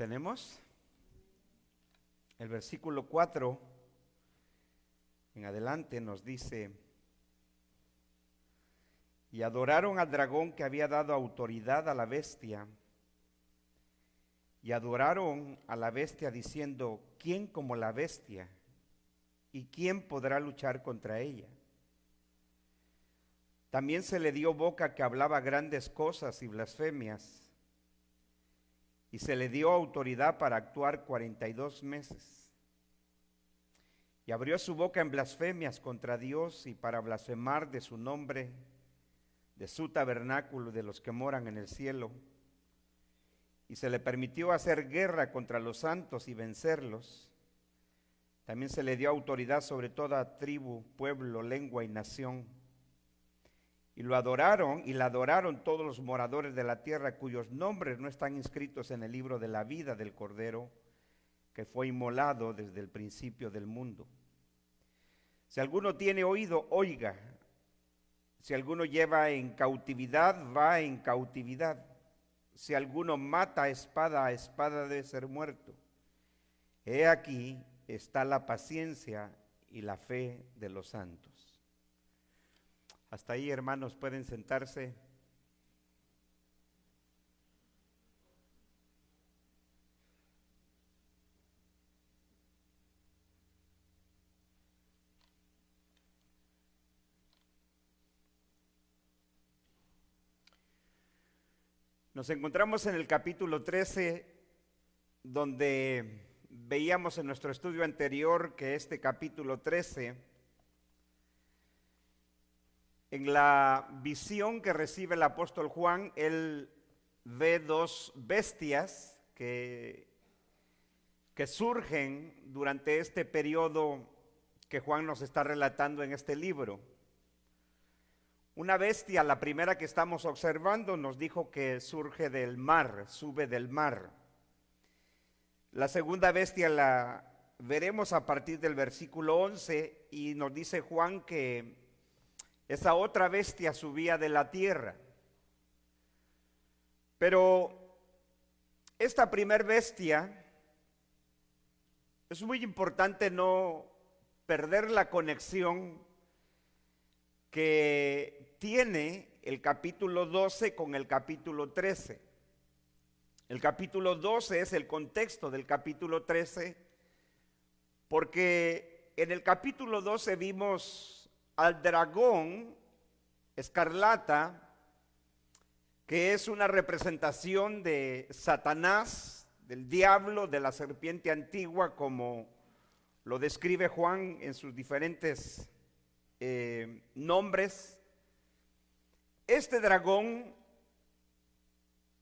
tenemos? El versículo 4 en adelante nos dice: y adoraron al dragón que había dado autoridad a la bestia, y adoraron a la bestia diciendo: ¿quién como la bestia? ¿Y quién podrá luchar contra ella? También se le dio boca que hablaba grandes cosas y blasfemias, y se le dio autoridad para actuar 42 meses. Y abrió su boca en blasfemias contra Dios y para blasfemar de su nombre, de su tabernáculo y de los que moran en el cielo. Y se le permitió hacer guerra contra los santos y vencerlos. También se le dio autoridad sobre toda tribu, pueblo, lengua y nación. Y lo adoraron y la adoraron todos los moradores de la tierra cuyos nombres no están inscritos en el libro de la vida del Cordero que fue inmolado desde el principio del mundo. Si alguno tiene oído, oiga. Si alguno lleva en cautividad, va en cautividad. Si alguno mata a espada debe ser muerto. He aquí está la paciencia y la fe de los santos. Hasta ahí, hermanos, pueden sentarse. Nos encontramos en el capítulo 13, donde veíamos en nuestro estudio anterior que este capítulo 13, en la visión que recibe el apóstol Juan, él ve dos bestias que surgen durante este periodo que Juan nos está relatando en este libro. Una bestia, la primera que estamos observando, nos dijo que surge del mar, sube del mar. La segunda bestia la veremos a partir del versículo 11 y nos dice Juan que esa otra bestia subía de la tierra. Pero esta primer bestia, es muy importante no perder la conexión que tiene el capítulo 12 con el capítulo 13. El capítulo 12 es el contexto del capítulo 13, porque en el capítulo 12 vimos al dragón escarlata, que es una representación de Satanás, del diablo, de la serpiente antigua, como lo describe Juan en sus diferentes nombres. Este dragón,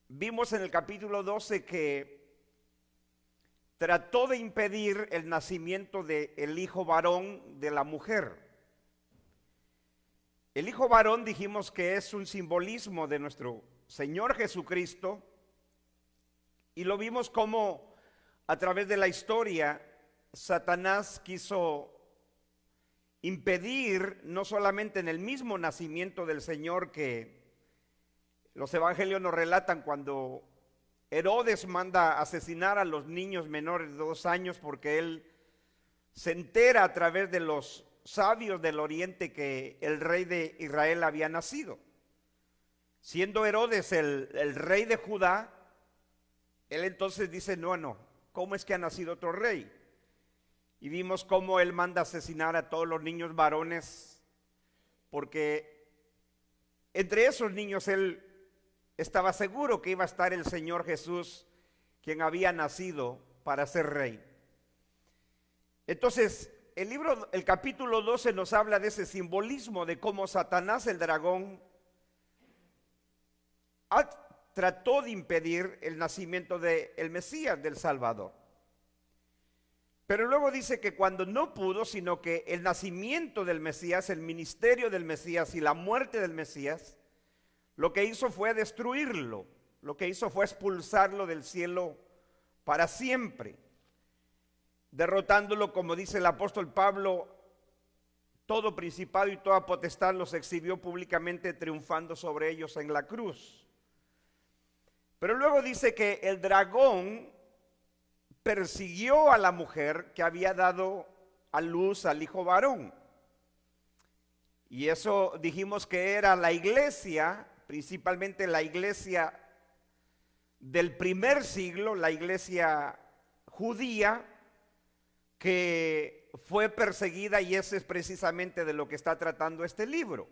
vimos en el capítulo 12 que trató de impedir el nacimiento del hijo varón de la mujer. El hijo varón dijimos que es un simbolismo de nuestro Señor Jesucristo, y lo vimos como a través de la historia Satanás quiso impedir no solamente en el mismo nacimiento del Señor, que los evangelios nos relatan cuando Herodes manda asesinar a los niños menores de 2 años porque él se entera a través de los sabios del oriente que el rey de Israel había nacido. Siendo Herodes el rey de Judá, él entonces dice: no, ¿cómo es que ha nacido otro rey? Y vimos cómo él manda asesinar a todos los niños varones, porque entre esos niños él estaba seguro que iba a estar el Señor Jesús, quien había nacido para ser rey. Entonces, el capítulo 12 nos habla de ese simbolismo de cómo Satanás, el dragón, trató de impedir el nacimiento del Mesías, del Salvador. Pero luego dice que cuando no pudo, sino que el nacimiento del Mesías, el ministerio del Mesías y la muerte del Mesías, lo que hizo fue destruirlo, lo que hizo fue expulsarlo del cielo para siempre, derrotándolo, como dice el apóstol Pablo: todo principado y toda potestad los exhibió públicamente, triunfando sobre ellos en la cruz. Pero luego dice que el dragón persiguió a la mujer que había dado a luz al hijo varón. Y eso dijimos que era la iglesia, principalmente la iglesia del primer siglo, la iglesia judía, que fue perseguida, y ese es precisamente de lo que está tratando este libro.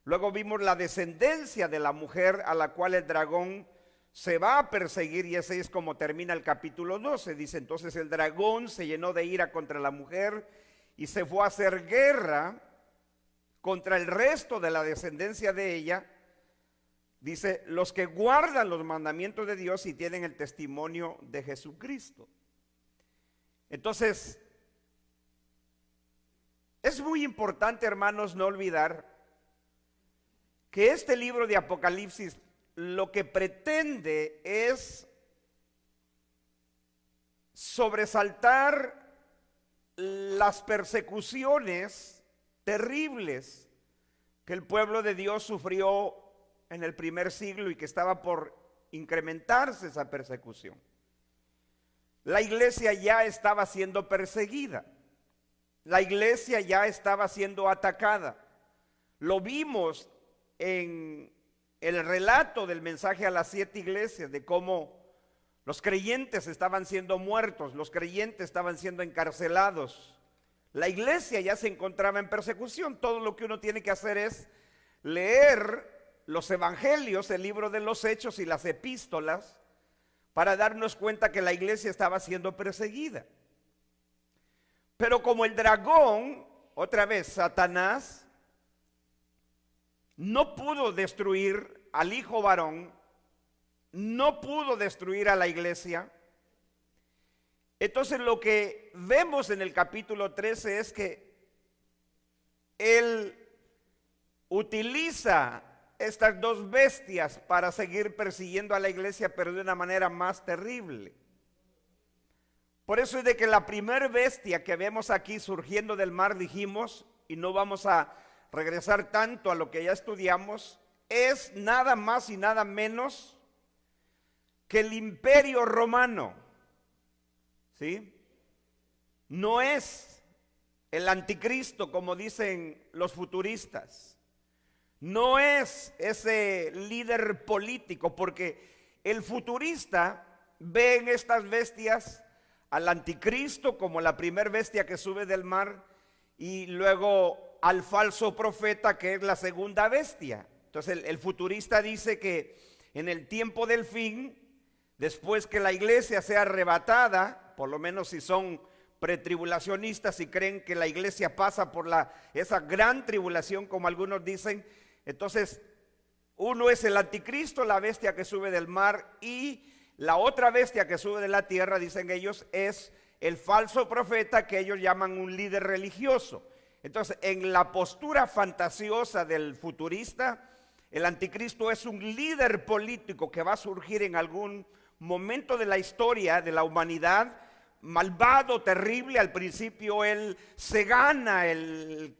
Luego vimos la descendencia de la mujer a la cual el dragón se va a perseguir, y ese es como termina el capítulo 12. Dice: entonces el dragón se llenó de ira contra la mujer y se fue a hacer guerra contra el resto de la descendencia de ella. Dice: los que guardan los mandamientos de Dios y tienen el testimonio de Jesucristo. Entonces, es muy importante, hermanos, no olvidar que este libro de Apocalipsis lo que pretende es sobresaltar las persecuciones terribles que el pueblo de Dios sufrió en el primer siglo y que estaba por incrementarse esa persecución. La iglesia ya estaba siendo perseguida, la iglesia ya estaba siendo atacada. Lo vimos en el relato del mensaje a las 7 iglesias, de cómo los creyentes estaban siendo muertos, los creyentes estaban siendo encarcelados. La iglesia ya se encontraba en persecución. Todo lo que uno tiene que hacer es leer los evangelios, el libro de los Hechos y las epístolas, para darnos cuenta que la iglesia estaba siendo perseguida. Pero como el dragón, otra vez Satanás, no pudo destruir al hijo varón, no pudo destruir a la iglesia, entonces lo que vemos en el capítulo 13 es que él utiliza estas dos bestias para seguir persiguiendo a la iglesia, pero de una manera más terrible. Por eso es de que la primera bestia que vemos aquí surgiendo del mar, dijimos, y no vamos a regresar tanto a lo que ya estudiamos, es nada más y nada menos que el imperio romano, ¿sí? No es el anticristo como dicen los futuristas. No es ese líder político, porque el futurista ve en estas bestias al anticristo como la primer bestia que sube del mar, y luego al falso profeta, que es la segunda bestia. Entonces el futurista dice que en el tiempo del fin, después que la iglesia sea arrebatada, por lo menos si son pretribulacionistas y creen que la iglesia pasa por esa gran tribulación, como algunos dicen, entonces uno es el anticristo, la bestia que sube del mar, y la otra bestia que sube de la tierra, dicen ellos, es el falso profeta, que ellos llaman un líder religioso. Entonces, en la postura fantasiosa del futurista, el anticristo es un líder político que va a surgir en algún momento de la historia de la humanidad, malvado, terrible. Al principio él se gana el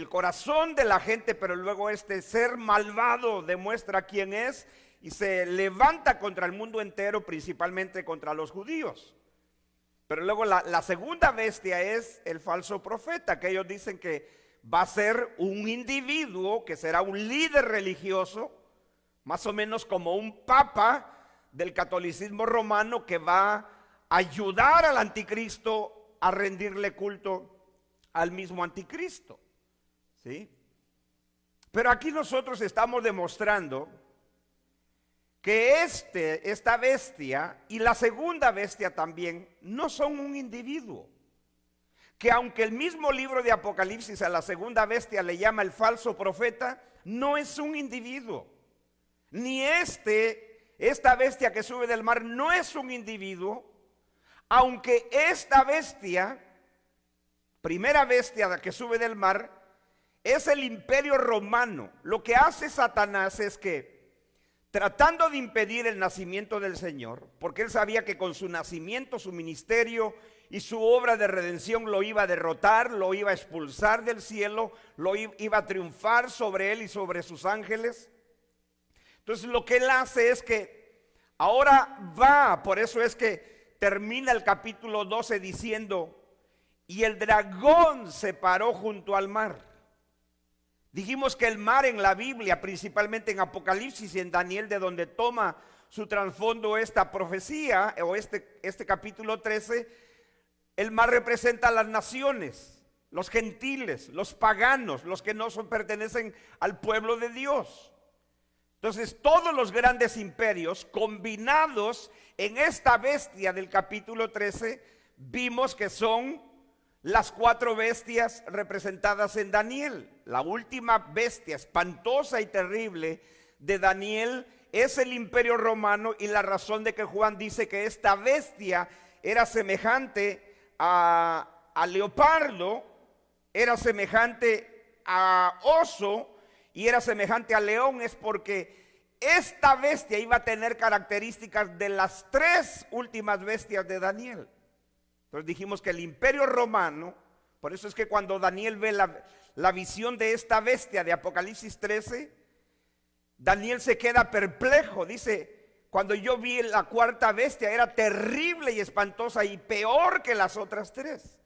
corazón de la gente, pero luego este ser malvado demuestra quién es y se levanta contra el mundo entero, principalmente contra los judíos. Pero luego la segunda bestia es el falso profeta, que ellos dicen que va a ser un individuo que será un líder religioso, más o menos como un papa del catolicismo romano, que va a ayudar al anticristo a rendirle culto al mismo anticristo, ¿sí? Pero aquí nosotros estamos demostrando que esta bestia y la segunda bestia también no son un individuo. Que aunque el mismo libro de Apocalipsis a la segunda bestia le llama el falso profeta, no es un individuo. Ni esta bestia que sube del mar no es un individuo, aunque esta bestia, primera bestia que sube del mar, es el imperio romano. Lo que hace Satanás es que, tratando de impedir el nacimiento del Señor, porque él sabía que con su nacimiento, su ministerio y su obra de redención lo iba a derrotar, lo iba a expulsar del cielo, lo iba a triunfar sobre él y sobre sus ángeles. Entonces lo que él hace es que ahora va, por eso es que termina el capítulo 12 diciendo, y el dragón se paró junto al mar. Dijimos que el mar en la Biblia, principalmente en Apocalipsis y en Daniel, de donde toma su trasfondo esta profecía, o este capítulo 13, el mar representa a las naciones, los gentiles, los paganos, los que no pertenecen al pueblo de Dios. Entonces, todos los grandes imperios combinados en esta bestia del capítulo 13, vimos que son las 4 bestias representadas en Daniel. La última bestia espantosa y terrible de Daniel es el imperio romano, y la razón de que Juan dice que esta bestia era semejante a leopardo, era semejante a oso y era semejante a león, es porque esta bestia iba a tener características de las 3 últimas bestias de Daniel. Entonces dijimos que el imperio romano, por eso es que cuando Daniel ve la visión de esta bestia de Apocalipsis 13, Daniel se queda perplejo. Dice, cuando yo vi la 4ª bestia era terrible y espantosa y peor que las otras 3.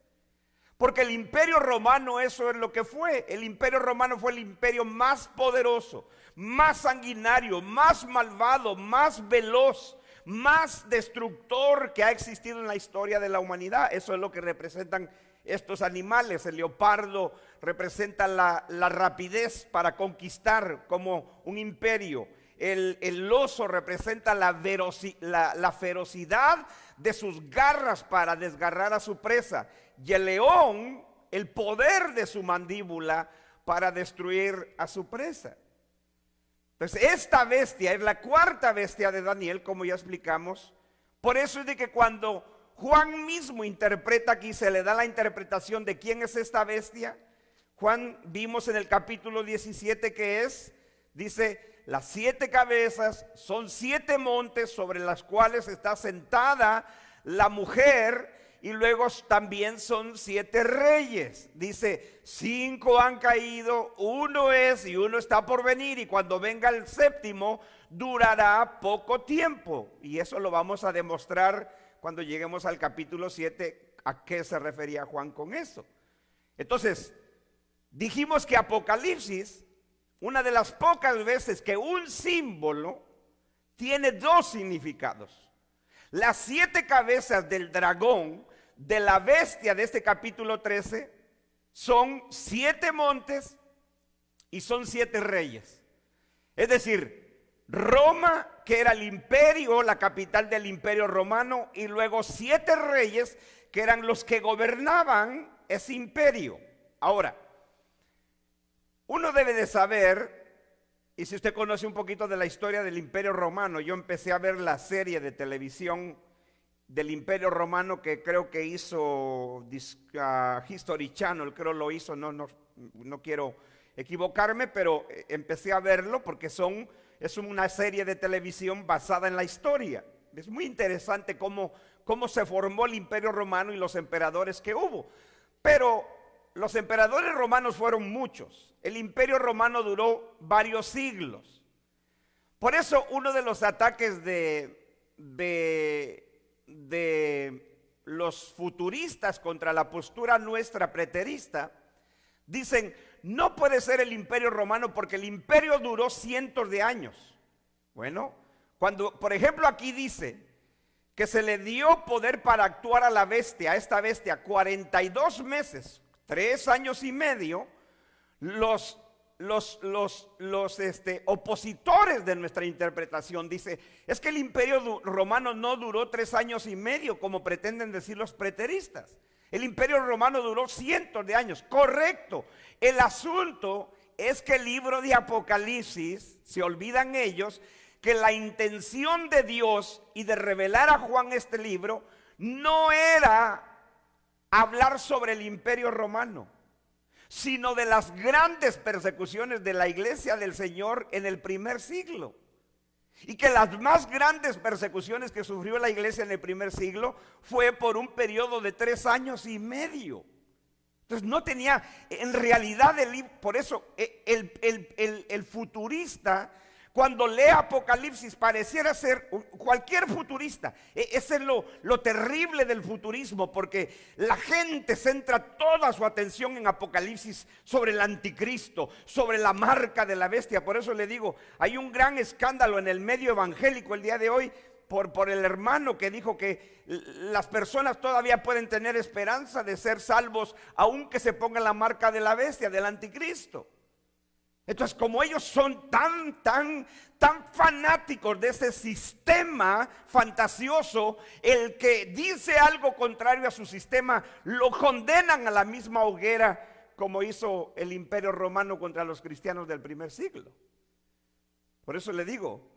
Porque el imperio romano eso es lo que fue. El imperio romano fue el imperio más poderoso, más sanguinario, más malvado, más veloz, más destructor que ha existido en la historia de la humanidad. Eso es lo que representan estos animales. El leopardo representa la rapidez para conquistar como un imperio. El oso representa la ferocidad de sus garras para desgarrar a su presa. Y el león, el poder de su mandíbula para destruir a su presa. Entonces, esta bestia es la 4ª bestia de Daniel, como ya explicamos. Por eso es de que cuando Juan mismo interpreta aquí, se le da la interpretación de quién es esta bestia. Juan, vimos en el capítulo 17 que dice, las 7 cabezas son 7 montes sobre las cuales está sentada la mujer, y luego también son 7 reyes. Dice, 5 han caído, 1 es y 1 está por venir, y cuando venga el 7º durará poco tiempo. Y eso lo vamos a demostrar cuando lleguemos al capítulo 7, a qué se refería Juan con eso. Entonces, dijimos que Apocalipsis, una de las pocas veces que un símbolo tiene 2 significados. Las 7 cabezas del dragón, de la bestia de este capítulo 13, son 7 montes y son 7 reyes. Es decir, Roma, que era el imperio, la capital del imperio romano, y luego 7 reyes que eran los que gobernaban ese imperio. Ahora, uno debe de saber, y si usted conoce un poquito de la historia del imperio romano, yo empecé a ver la serie de televisión del imperio romano que creo que hizo History Channel, creo lo hizo, no quiero equivocarme, pero empecé a verlo porque es una serie de televisión basada en la historia. Es muy interesante cómo se formó el imperio romano y los emperadores que hubo. Pero los emperadores romanos fueron muchos. El imperio romano duró varios siglos. Por eso uno de los ataques de los futuristas contra la postura nuestra preterista, dicen, no puede ser el imperio romano porque el imperio duró cientos de años. Bueno, cuando por ejemplo aquí dice que se le dio poder para actuar a esta bestia 42 meses, 3 años y medio, los opositores de nuestra interpretación dice, es que el imperio romano no duró 3 años y medio como pretenden decir los preteristas. El imperio romano duró cientos de años. Correcto. El asunto es que el libro de Apocalipsis, se olvidan ellos, que la intención de Dios y de revelar a Juan este libro no era hablar sobre el imperio romano, sino de las grandes persecuciones de la iglesia del Señor en el primer siglo. Y que las más grandes persecuciones que sufrió la iglesia en el primer siglo fue por un periodo de 3 años y medio. Entonces no tenía, en realidad, por eso el futurista, cuando lee Apocalipsis pareciera ser cualquier futurista. Ese es lo terrible del futurismo, porque la gente centra toda su atención en Apocalipsis sobre el anticristo, sobre la marca de la bestia. Por eso le digo, hay un gran escándalo en el medio evangélico el día de hoy por el hermano que dijo que las personas todavía pueden tener esperanza de ser salvos aunque se ponga la marca de la bestia, del anticristo. Entonces, como ellos son tan fanáticos de ese sistema fantasioso, el que dice algo contrario a su sistema lo condenan a la misma hoguera, como hizo el Imperio Romano contra los cristianos del primer siglo. Por eso le digo,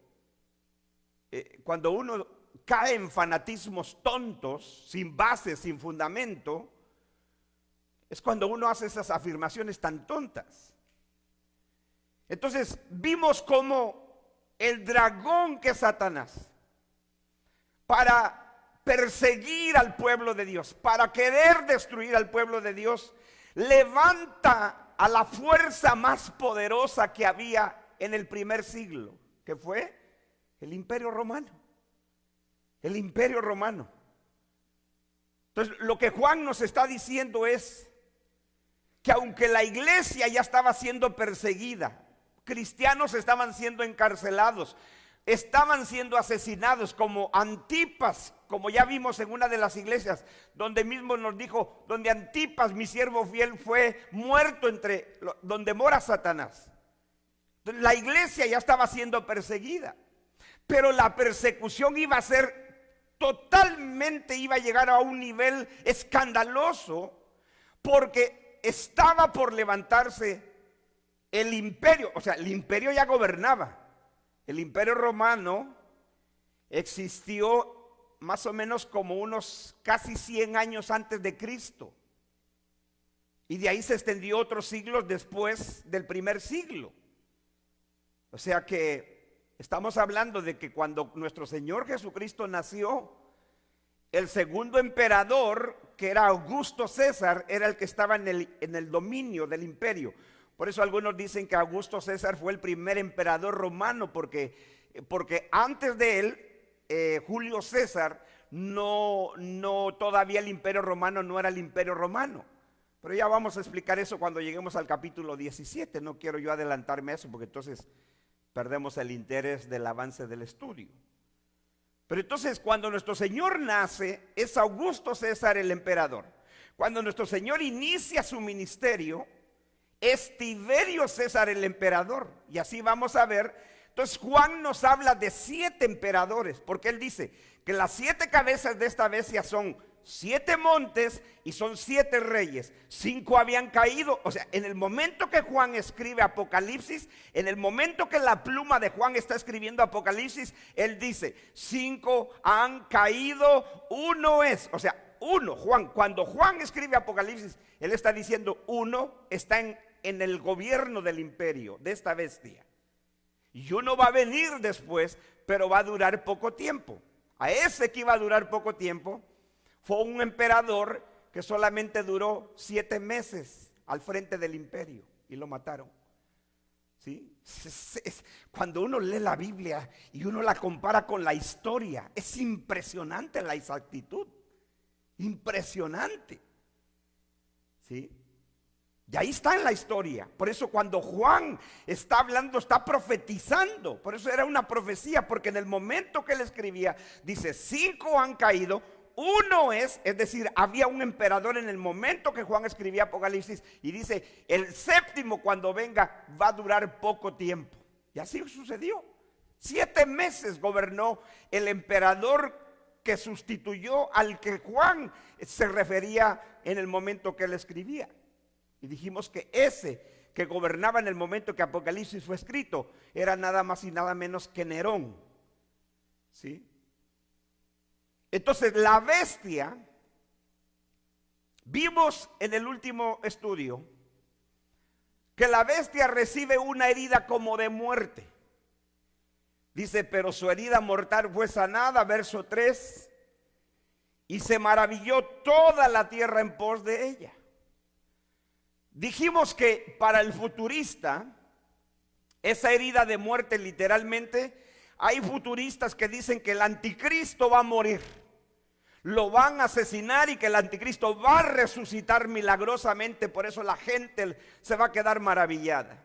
cuando uno cae en fanatismos tontos, sin base, sin fundamento, es cuando uno hace esas afirmaciones tan tontas. Entonces vimos cómo el dragón que es Satanás, para perseguir al pueblo de Dios, para querer destruir al pueblo de Dios, levanta a la fuerza más poderosa que había en el primer siglo, que fue el Imperio Romano. El Imperio Romano. Entonces lo que Juan nos está diciendo es que aunque la iglesia ya estaba siendo perseguida, cristianos estaban siendo encarcelados, estaban siendo asesinados, como Antipas, como ya vimos en una de las iglesias, donde mismo nos dijo, donde Antipas, mi siervo fiel, fue muerto donde mora Satanás. La iglesia ya estaba siendo perseguida, pero la persecución iba a ser totalmente, iba a llegar a un nivel escandaloso, porque estaba por levantarse el imperio. O sea, el imperio ya gobernaba. El Imperio Romano existió más o menos como unos casi 100 años antes de Cristo, y de ahí se extendió otros siglos después del primer siglo. O sea que estamos hablando de que cuando nuestro Señor Jesucristo nació, el segundo emperador, que era Augusto César, era el que estaba en el dominio del imperio. Por eso algunos dicen que Augusto César fue el primer emperador romano, porque antes de él, Julio César, no todavía el Imperio Romano no era el Imperio Romano. Pero ya vamos a explicar eso cuando lleguemos al capítulo 17. No quiero yo adelantarme a eso, porque entonces perdemos el interés del avance del estudio. Pero entonces, cuando nuestro Señor nace, es Augusto César el emperador. Cuando nuestro Señor inicia su ministerio, es Tiberio César el emperador. Y así vamos a ver. Entonces Juan nos habla de 7 emperadores, porque él dice que las 7 cabezas de esta bestia son 7 montes y son 7 reyes. 5 habían caído. O sea, en el momento que Juan escribe Apocalipsis, en el momento que la pluma de Juan está escribiendo Apocalipsis, él dice: 5 han caído, 1 es. O sea, 1, cuando Juan escribe Apocalipsis, él está diciendo 1 está en el gobierno del imperio, de esta bestia. Y 1 va a venir después, pero va a durar poco tiempo. A ese que iba a durar poco tiempo fue un emperador que solamente duró 7 meses al frente del imperio y lo mataron. ¿Sí? Cuando uno lee la Biblia y uno la compara con la historia, es impresionante la exactitud. Impresionante. ¿Sí? Y ahí está en la historia. Por eso cuando Juan está hablando, está profetizando. Por eso era una profecía, porque en el momento que él escribía, dice: 5 han caído, 1 es decir, había un emperador en el momento que Juan escribía Apocalipsis, y dice: el 7º cuando venga va a durar poco tiempo. Y así sucedió. 7 meses gobernó el emperador que sustituyó al que Juan se refería en el momento que él escribía. Y dijimos que ese que gobernaba en el momento que Apocalipsis fue escrito era nada más y nada menos que Nerón. ¿Sí? Entonces la bestia, vimos en el último estudio que la bestia recibe una herida como de muerte. Dice: pero su herida mortal fue sanada, verso 3, y se maravilló toda la tierra en pos de ella. Dijimos que para el futurista Esa herida de muerte literalmente, hay futuristas que dicen que el anticristo va a morir, lo van a asesinar y que el anticristo va a resucitar milagrosamente, por eso la gente se va a quedar maravillada.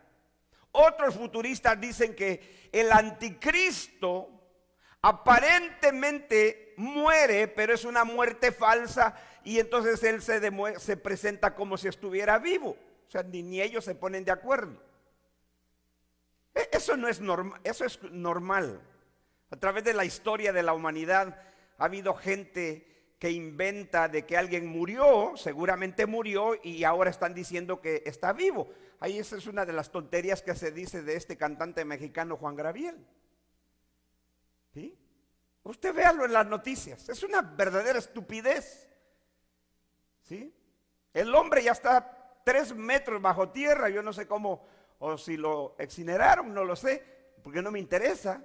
Otros futuristas dicen que el anticristo aparentemente muere, pero es una muerte falsa y entonces él se presenta como si estuviera vivo. O sea, ni ellos se ponen de acuerdo. Eso no es normal, eso es normal. A través de la historia de la humanidad ha habido gente que inventa de que alguien murió, seguramente murió, y ahora están diciendo que está vivo. Ahí esa es una de las tonterías que se dice de este cantante mexicano Juan Gabriel. ¿Sí? Usted véalo en las noticias, es una verdadera estupidez. ¿Sí? El hombre ya está 3 metros bajo tierra, yo no sé cómo, o si lo incineraron, no lo sé, porque no me interesa.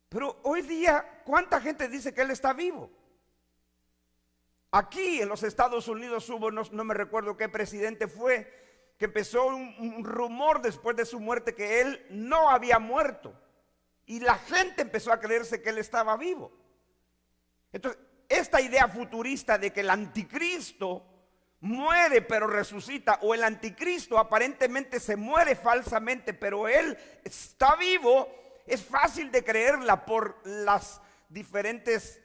Pero hoy día, ¿cuánta gente dice que él está vivo? Aquí en los Estados Unidos hubo, no me recuerdo qué presidente fue, que empezó un rumor después de su muerte que él no había muerto. Y la gente empezó a creerse que él estaba vivo. Entonces, esta idea futurista de que el anticristo muere pero resucita, o el anticristo aparentemente se muere falsamente pero él está vivo, es fácil de creerla por las diferentes,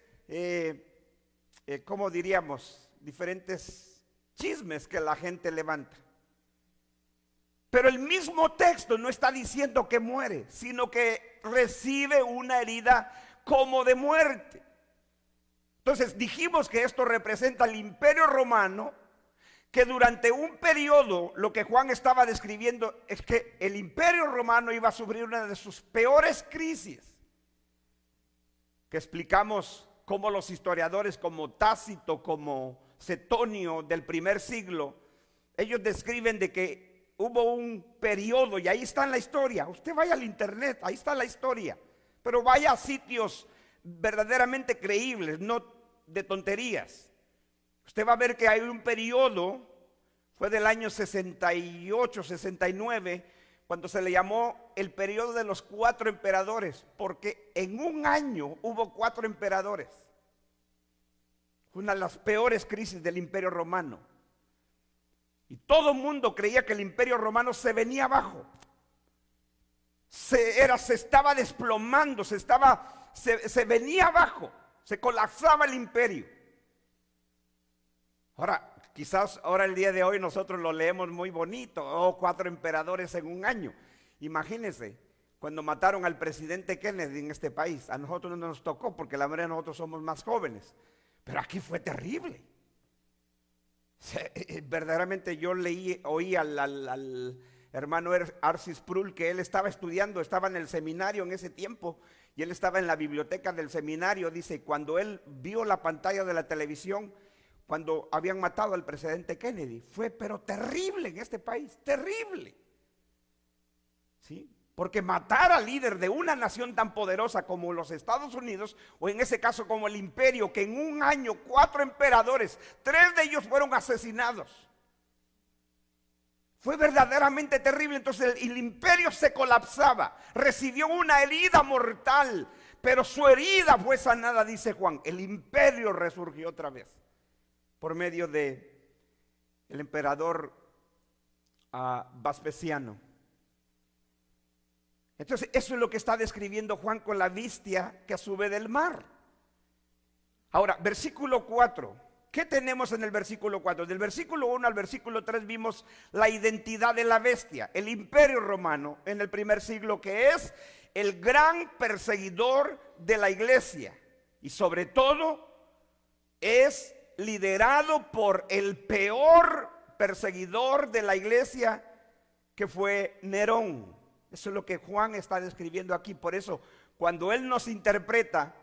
¿cómo diríamos? Diferentes chismes que la gente levanta. Pero el mismo texto no está diciendo que muere, sino que recibe una herida como de muerte. Entonces dijimos que esto representa al Imperio Romano, que durante un periodo, lo que Juan estaba describiendo es que el Imperio Romano iba a sufrir una de sus peores crisis, que explicamos cómo los historiadores como Tácito, como Cetonio del primer siglo, ellos describen de que hubo un periodo, y ahí está en la historia, usted vaya al internet, ahí está la historia, pero vaya a sitios verdaderamente creíbles, no de tonterías. Usted va a ver que hay un periodo, fue del año 68, 69, cuando se le llamó el periodo de los 4 emperadores, porque en un año hubo 4 emperadores. Fue una de las peores crisis del Imperio Romano. Y todo el mundo creía que el Imperio Romano se venía abajo. Se estaba desplomando, se venía abajo, se colapsaba el imperio. Ahora, quizás ahora el día de hoy nosotros lo leemos muy bonito, 4 emperadores en un año. Imagínense, cuando mataron al presidente Kennedy en este país, a nosotros no nos tocó porque la mayoría de nosotros somos más jóvenes, pero aquí fue terrible. Verdaderamente yo oí al hermano Arcis Prul que él estaba estudiando, estaba en el seminario en ese tiempo, y él estaba en la biblioteca del seminario. Dice, cuando él vio la pantalla de la televisión, cuando habían matado al presidente Kennedy, fue pero terrible en este país, terrible. ¿Sí? Porque matar al líder de una nación tan poderosa como los Estados Unidos, o en ese caso como el imperio, que en un año 4 emperadores, 3 de ellos fueron asesinados, fue verdaderamente terrible. Entonces el imperio se colapsaba, recibió una herida mortal, pero su herida fue sanada, dice Juan. El imperio resurgió otra vez por medio de el emperador Vespasiano. Entonces eso es lo que está describiendo Juan con la bestia que sube del mar. Ahora, versículo 4. ¿Qué tenemos en el versículo 4? Del versículo 1 al versículo 3 vimos la identidad de la bestia, el imperio romano en el primer siglo, que es el gran perseguidor de la iglesia, y sobre todo es liderado por el peor perseguidor de la iglesia, que fue Nerón. Eso es lo que Juan está describiendo aquí. Por eso, cuando él nos interpreta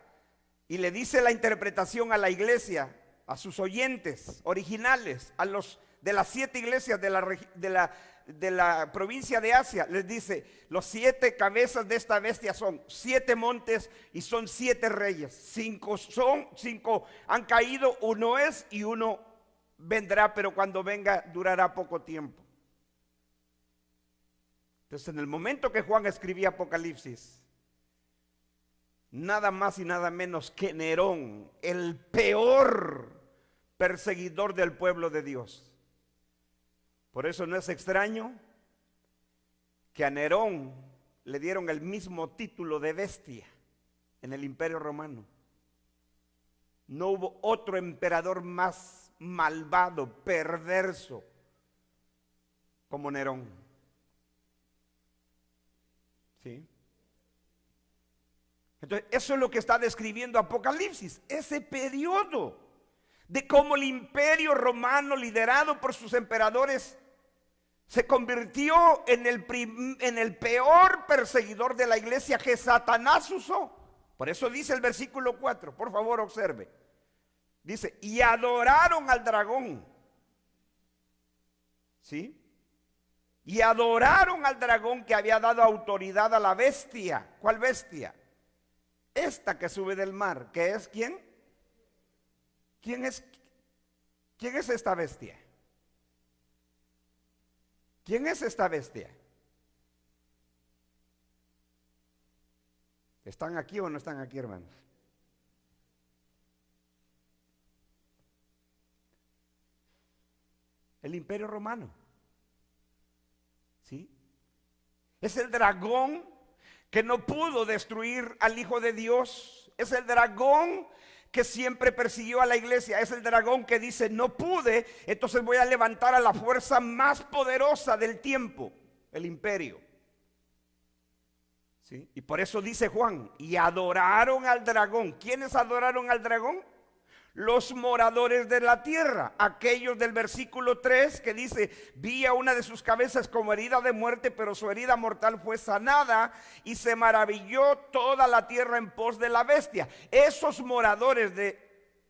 y le dice la interpretación a la iglesia, a sus oyentes originales, a los de las 7 iglesias de la provincia de Asia, les dice, los 7 cabezas de esta bestia son 7 montes y son 7 reyes. 5 han caído, 1 es y 1 vendrá, pero cuando venga durará poco tiempo. Entonces, en el momento que Juan escribía Apocalipsis, nada más y nada menos que Nerón, el peor perseguidor del pueblo de Dios. Por eso no es extraño que a Nerón le dieron el mismo título de bestia en el Imperio Romano. No hubo otro emperador más malvado, perverso, como Nerón. ¿Sí? Entonces, eso es lo que está describiendo Apocalipsis, ese periodo de cómo el imperio romano, liderado por sus emperadores, se convirtió en el peor perseguidor de la iglesia que Satanás usó. Por eso dice el versículo 4, por favor observe. Dice, y adoraron al dragón. ¿Sí? Y adoraron al dragón que había dado autoridad a la bestia. ¿Cuál bestia? Esta que sube del mar, ¿que es quién? ¿Quién es esta bestia? ¿Quién es esta bestia? ¿Están aquí o no están aquí, hermanos? El Imperio Romano. ¿Sí? Es el dragón que no pudo destruir al Hijo de Dios. Es el dragón que siempre persiguió a la iglesia. Es el dragón que dice, no pude, entonces voy a levantar a la fuerza más poderosa del tiempo, el imperio. ¿Sí? Y por eso dice Juan, y adoraron al dragón. ¿Quiénes adoraron al dragón? Los moradores de la tierra, aquellos del versículo 3 que dice, vi a una de sus cabezas como herida de muerte, pero su herida mortal fue sanada, y se maravilló toda la tierra en pos de la bestia. Esos moradores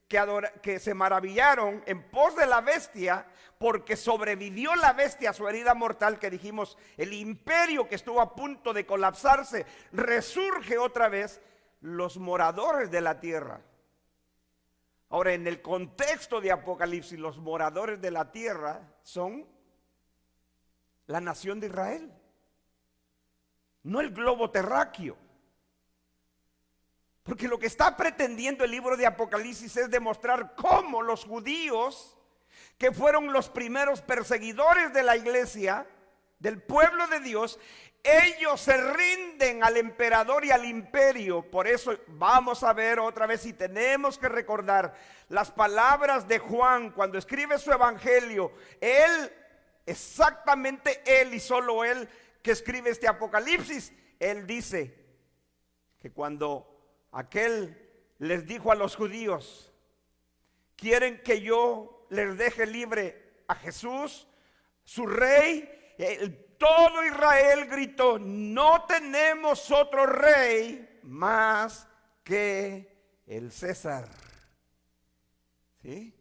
que se maravillaron en pos de la bestia, porque sobrevivió la bestia a su herida mortal, que dijimos, el imperio que estuvo a punto de colapsarse, resurge otra vez, los moradores de la tierra. Ahora, en el contexto de Apocalipsis, los moradores de la tierra son la nación de Israel, no el globo terráqueo. Porque lo que está pretendiendo el libro de Apocalipsis es demostrar cómo los judíos, que fueron los primeros perseguidores de la iglesia, del pueblo de Dios, ellos se rinden al emperador y al imperio. Por eso vamos a ver otra vez, y tenemos que recordar las palabras de Juan cuando escribe su evangelio. Él, exactamente él y solo él que escribe este Apocalipsis, él dice que cuando aquel les dijo a los judíos, ¿quieren que yo les deje libre a Jesús, su rey? Todo Israel gritó, no tenemos otro rey más que el César. ¿Sí?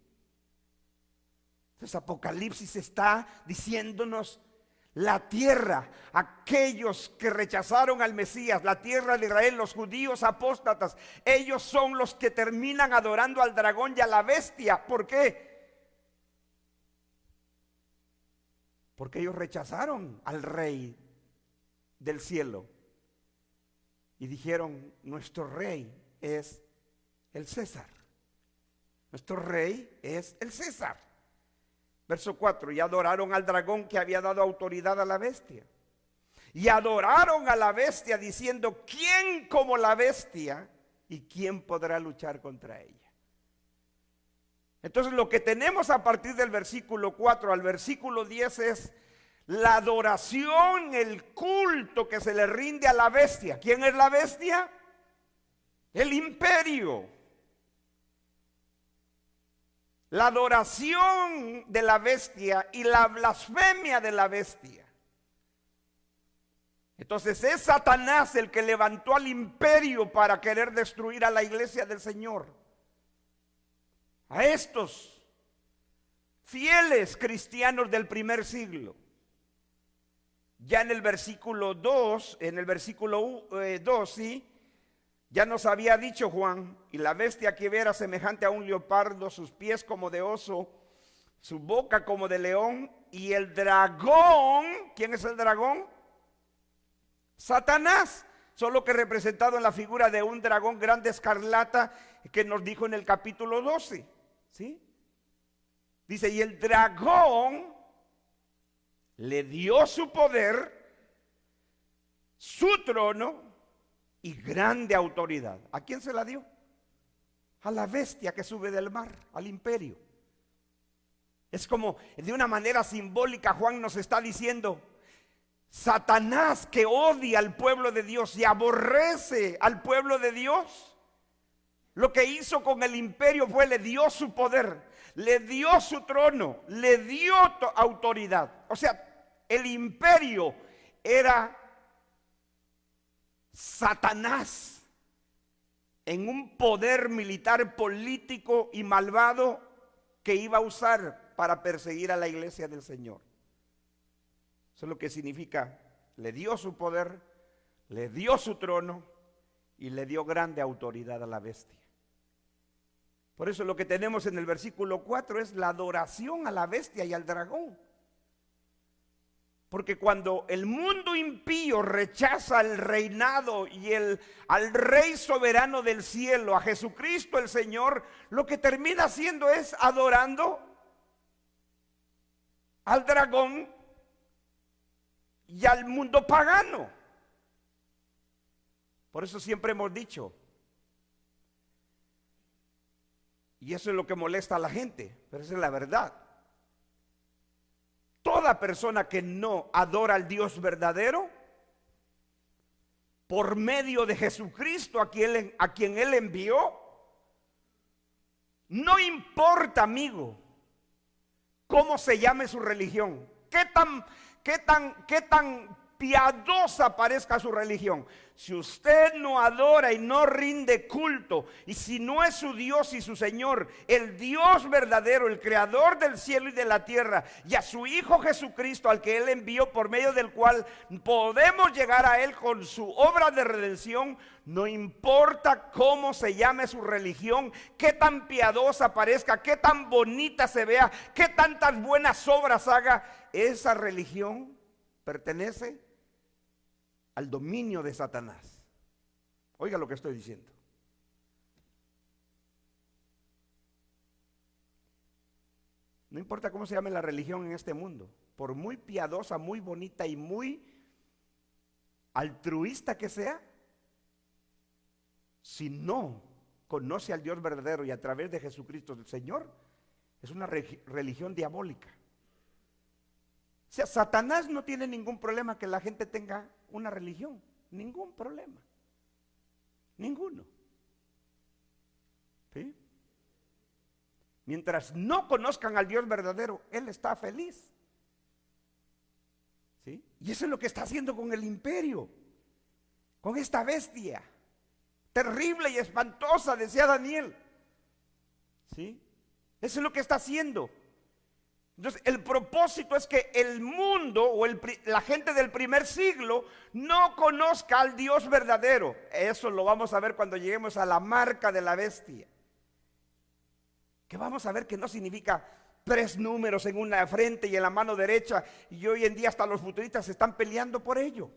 Entonces Apocalipsis está diciéndonos, la tierra, aquellos que rechazaron al Mesías, la tierra de Israel, los judíos apóstatas, ellos son los que terminan adorando al dragón y a la bestia. ¿Por qué? Porque ellos rechazaron al rey del cielo y dijeron, nuestro rey es el César. Nuestro rey es el César. Verso 4, y adoraron al dragón que había dado autoridad a la bestia. Y adoraron a la bestia diciendo, ¿quién como la bestia? ¿Y quién podrá luchar contra ella? Entonces lo que tenemos a partir del versículo 4 al versículo 10 es la adoración, el culto que se le rinde a la bestia. ¿Quién es la bestia? El imperio. La adoración de la bestia y la blasfemia de la bestia. Entonces es Satanás el que levantó al imperio para querer destruir a la iglesia del Señor. A estos fieles cristianos del primer siglo. Ya en el versículo 2, ¿sí? Ya nos había dicho Juan, y la bestia que era semejante a un leopardo, sus pies como de oso, su boca como de león, y el dragón, ¿quién es el dragón? Satanás, solo que representado en la figura de un dragón grande escarlata que nos dijo en el capítulo 12, ¿sí? Dice, y el dragón le dio su poder, su trono y grande autoridad. ¿A quién se la dio? A la bestia que sube del mar, al imperio. Es como de una manera simbólica Juan nos está diciendo, Satanás, que odia al pueblo de Dios y aborrece al pueblo de Dios, lo que hizo con el imperio fue le dio su poder, le dio su trono, le dio autoridad. O sea, el imperio era Satanás en un poder militar, político y malvado que iba a usar para perseguir a la iglesia del Señor. Eso es lo que significa, le dio su poder, le dio su trono y le dio grande autoridad a la bestia. Por eso lo que tenemos en el versículo 4 es la adoración a la bestia y al dragón. Porque cuando el mundo impío rechaza el reinado y al Rey soberano del cielo, a Jesucristo el Señor, lo que termina haciendo es adorando al dragón y al mundo pagano. Por eso siempre hemos dicho, y eso es lo que molesta a la gente, pero esa es la verdad. Toda persona que no adora al Dios verdadero, por medio de Jesucristo a quien Él envió, no importa, amigo, cómo se llame su religión, qué tan piadosa parezca su religión. Si usted no adora y no rinde culto, y si no es su Dios y su Señor, el Dios verdadero, el creador del cielo y de la tierra, y a su Hijo Jesucristo, al que Él envió, por medio del cual podemos llegar a Él con su obra de redención, no importa cómo se llame su religión, qué tan piadosa parezca, qué tan bonita se vea, qué tantas buenas obras haga, esa religión pertenece al dominio de Satanás. Oiga lo que estoy diciendo. No importa cómo se llame la religión en este mundo, por muy piadosa, muy bonita y muy altruista que sea, si no conoce al Dios verdadero y a través de Jesucristo el Señor, es una religión diabólica. O sea, Satanás no tiene ningún problema que la gente tenga una religión, ningún problema, ninguno. ¿Sí? Mientras no conozcan al Dios verdadero, Él está feliz. ¿Sí? Y eso es lo que está haciendo con el imperio, con esta bestia terrible y espantosa, decía Daniel. ¿Sí? Eso es lo que está haciendo. Entonces, el propósito es que el mundo o la gente del primer siglo no conozca al Dios verdadero. Eso lo vamos a ver cuando lleguemos a la marca de la bestia. Que vamos a ver que no significa 3 números en una frente y en la mano derecha, y hoy en día hasta los futuristas se están peleando por ello.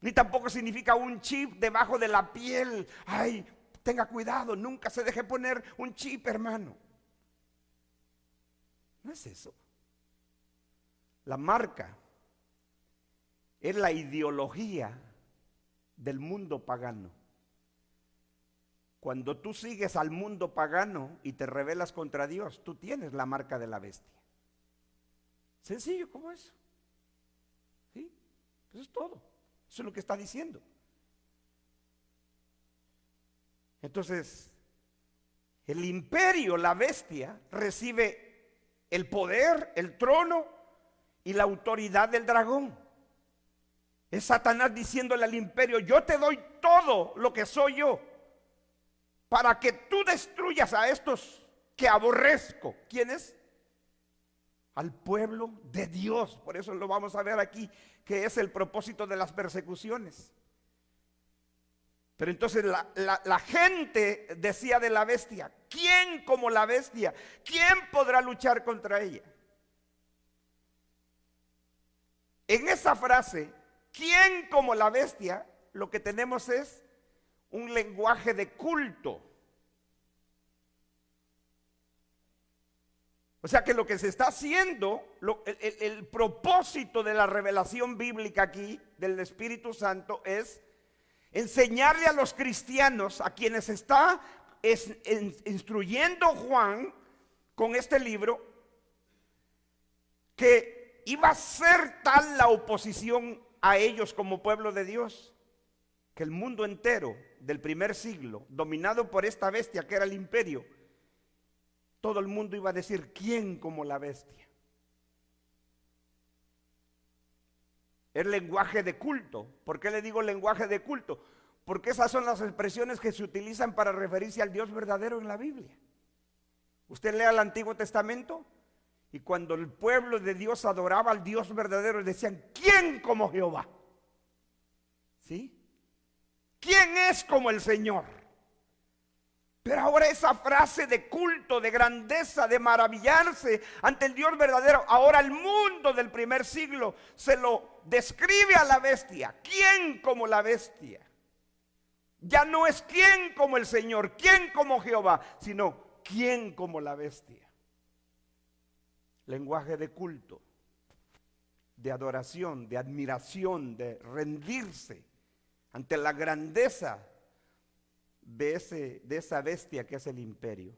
Ni tampoco significa un chip debajo de la piel. Ay, tenga cuidado, nunca se deje poner un chip, hermano. No es eso. La marca es la ideología del mundo pagano. Cuando tú sigues al mundo pagano y te rebelas contra Dios, tú tienes la marca de la bestia. Sencillo como eso. ¿Sí? Eso es todo. Eso es lo que está diciendo. Entonces, el imperio, la bestia, recibe el poder, el trono y la autoridad del dragón. Es Satanás diciéndole al imperio: yo te doy todo lo que soy yo, para que tú destruyas a estos que aborrezco. ¿Quiénes? Al pueblo de Dios. Por eso lo vamos a ver aquí, que es el propósito de las persecuciones. Pero entonces la gente decía de la bestia: ¿quién como la bestia? ¿Quién podrá luchar contra ella? En esa frase ¿quién como la bestia? Lo que tenemos es un lenguaje de culto. O sea que lo que se está haciendo, el propósito de la revelación bíblica aquí, del Espíritu Santo, es enseñarle a los cristianos, a quienes está instruyendo Juan con este libro, que iba a ser tal la oposición a ellos como pueblo de Dios, que el mundo entero del primer siglo, dominado por esta bestia que era el imperio, todo el mundo iba a decir, ¿quién como la bestia? El lenguaje de culto. ¿Por qué le digo lenguaje de culto? Porque esas son las expresiones que se utilizan para referirse al Dios verdadero en la Biblia. Usted lea el Antiguo Testamento y cuando el pueblo de Dios adoraba al Dios verdadero, decían, ¿quién como Jehová? ¿Sí? ¿Quién es como el Señor? Pero ahora esa frase de culto, de grandeza, de maravillarse ante el Dios verdadero, ahora el mundo del primer siglo se lo describe a la bestia. ¿Quién como la bestia? Ya no es quién como el Señor, quién como Jehová, sino quién como la bestia. Lenguaje de culto, de adoración, de admiración, de rendirse ante la grandeza de esa bestia que es el imperio.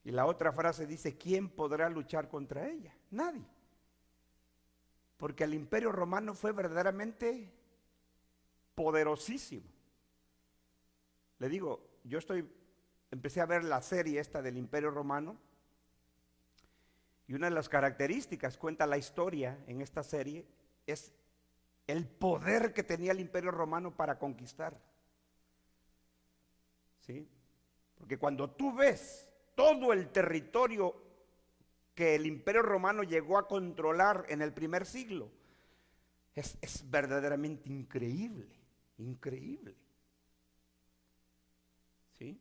Y la otra frase dice, ¿quién podrá luchar contra ella? Nadie. Porque el imperio romano fue verdaderamente poderosísimo. Le digo, empecé a ver la serie esta del imperio romano, y una de las características, cuenta la historia en esta serie, es el poder que tenía el imperio romano para conquistar. ¿Sí? Porque cuando tú ves todo el territorio que el imperio romano llegó a controlar en el primer siglo, es verdaderamente increíble, increíble. ¿Sí?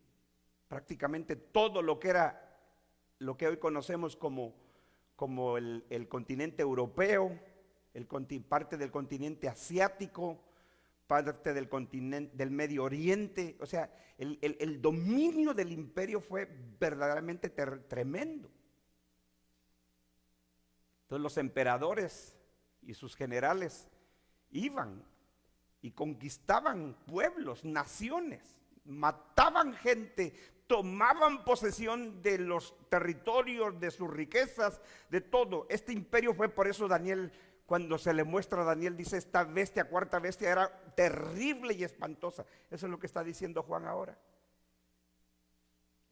Prácticamente todo lo que era, lo que hoy conocemos como el continente europeo, parte del continente asiático, parte del continente del Medio Oriente, o sea, el dominio del imperio fue verdaderamente tremendo. Entonces los emperadores y sus generales iban y conquistaban pueblos, naciones, mataban gente, tomaban posesión de los territorios, de sus riquezas, de todo. Este imperio fue, por eso Daniel, cuando se le muestra a Daniel, dice, esta bestia, cuarta bestia, era terrible y espantosa. Eso es lo que está diciendo Juan ahora.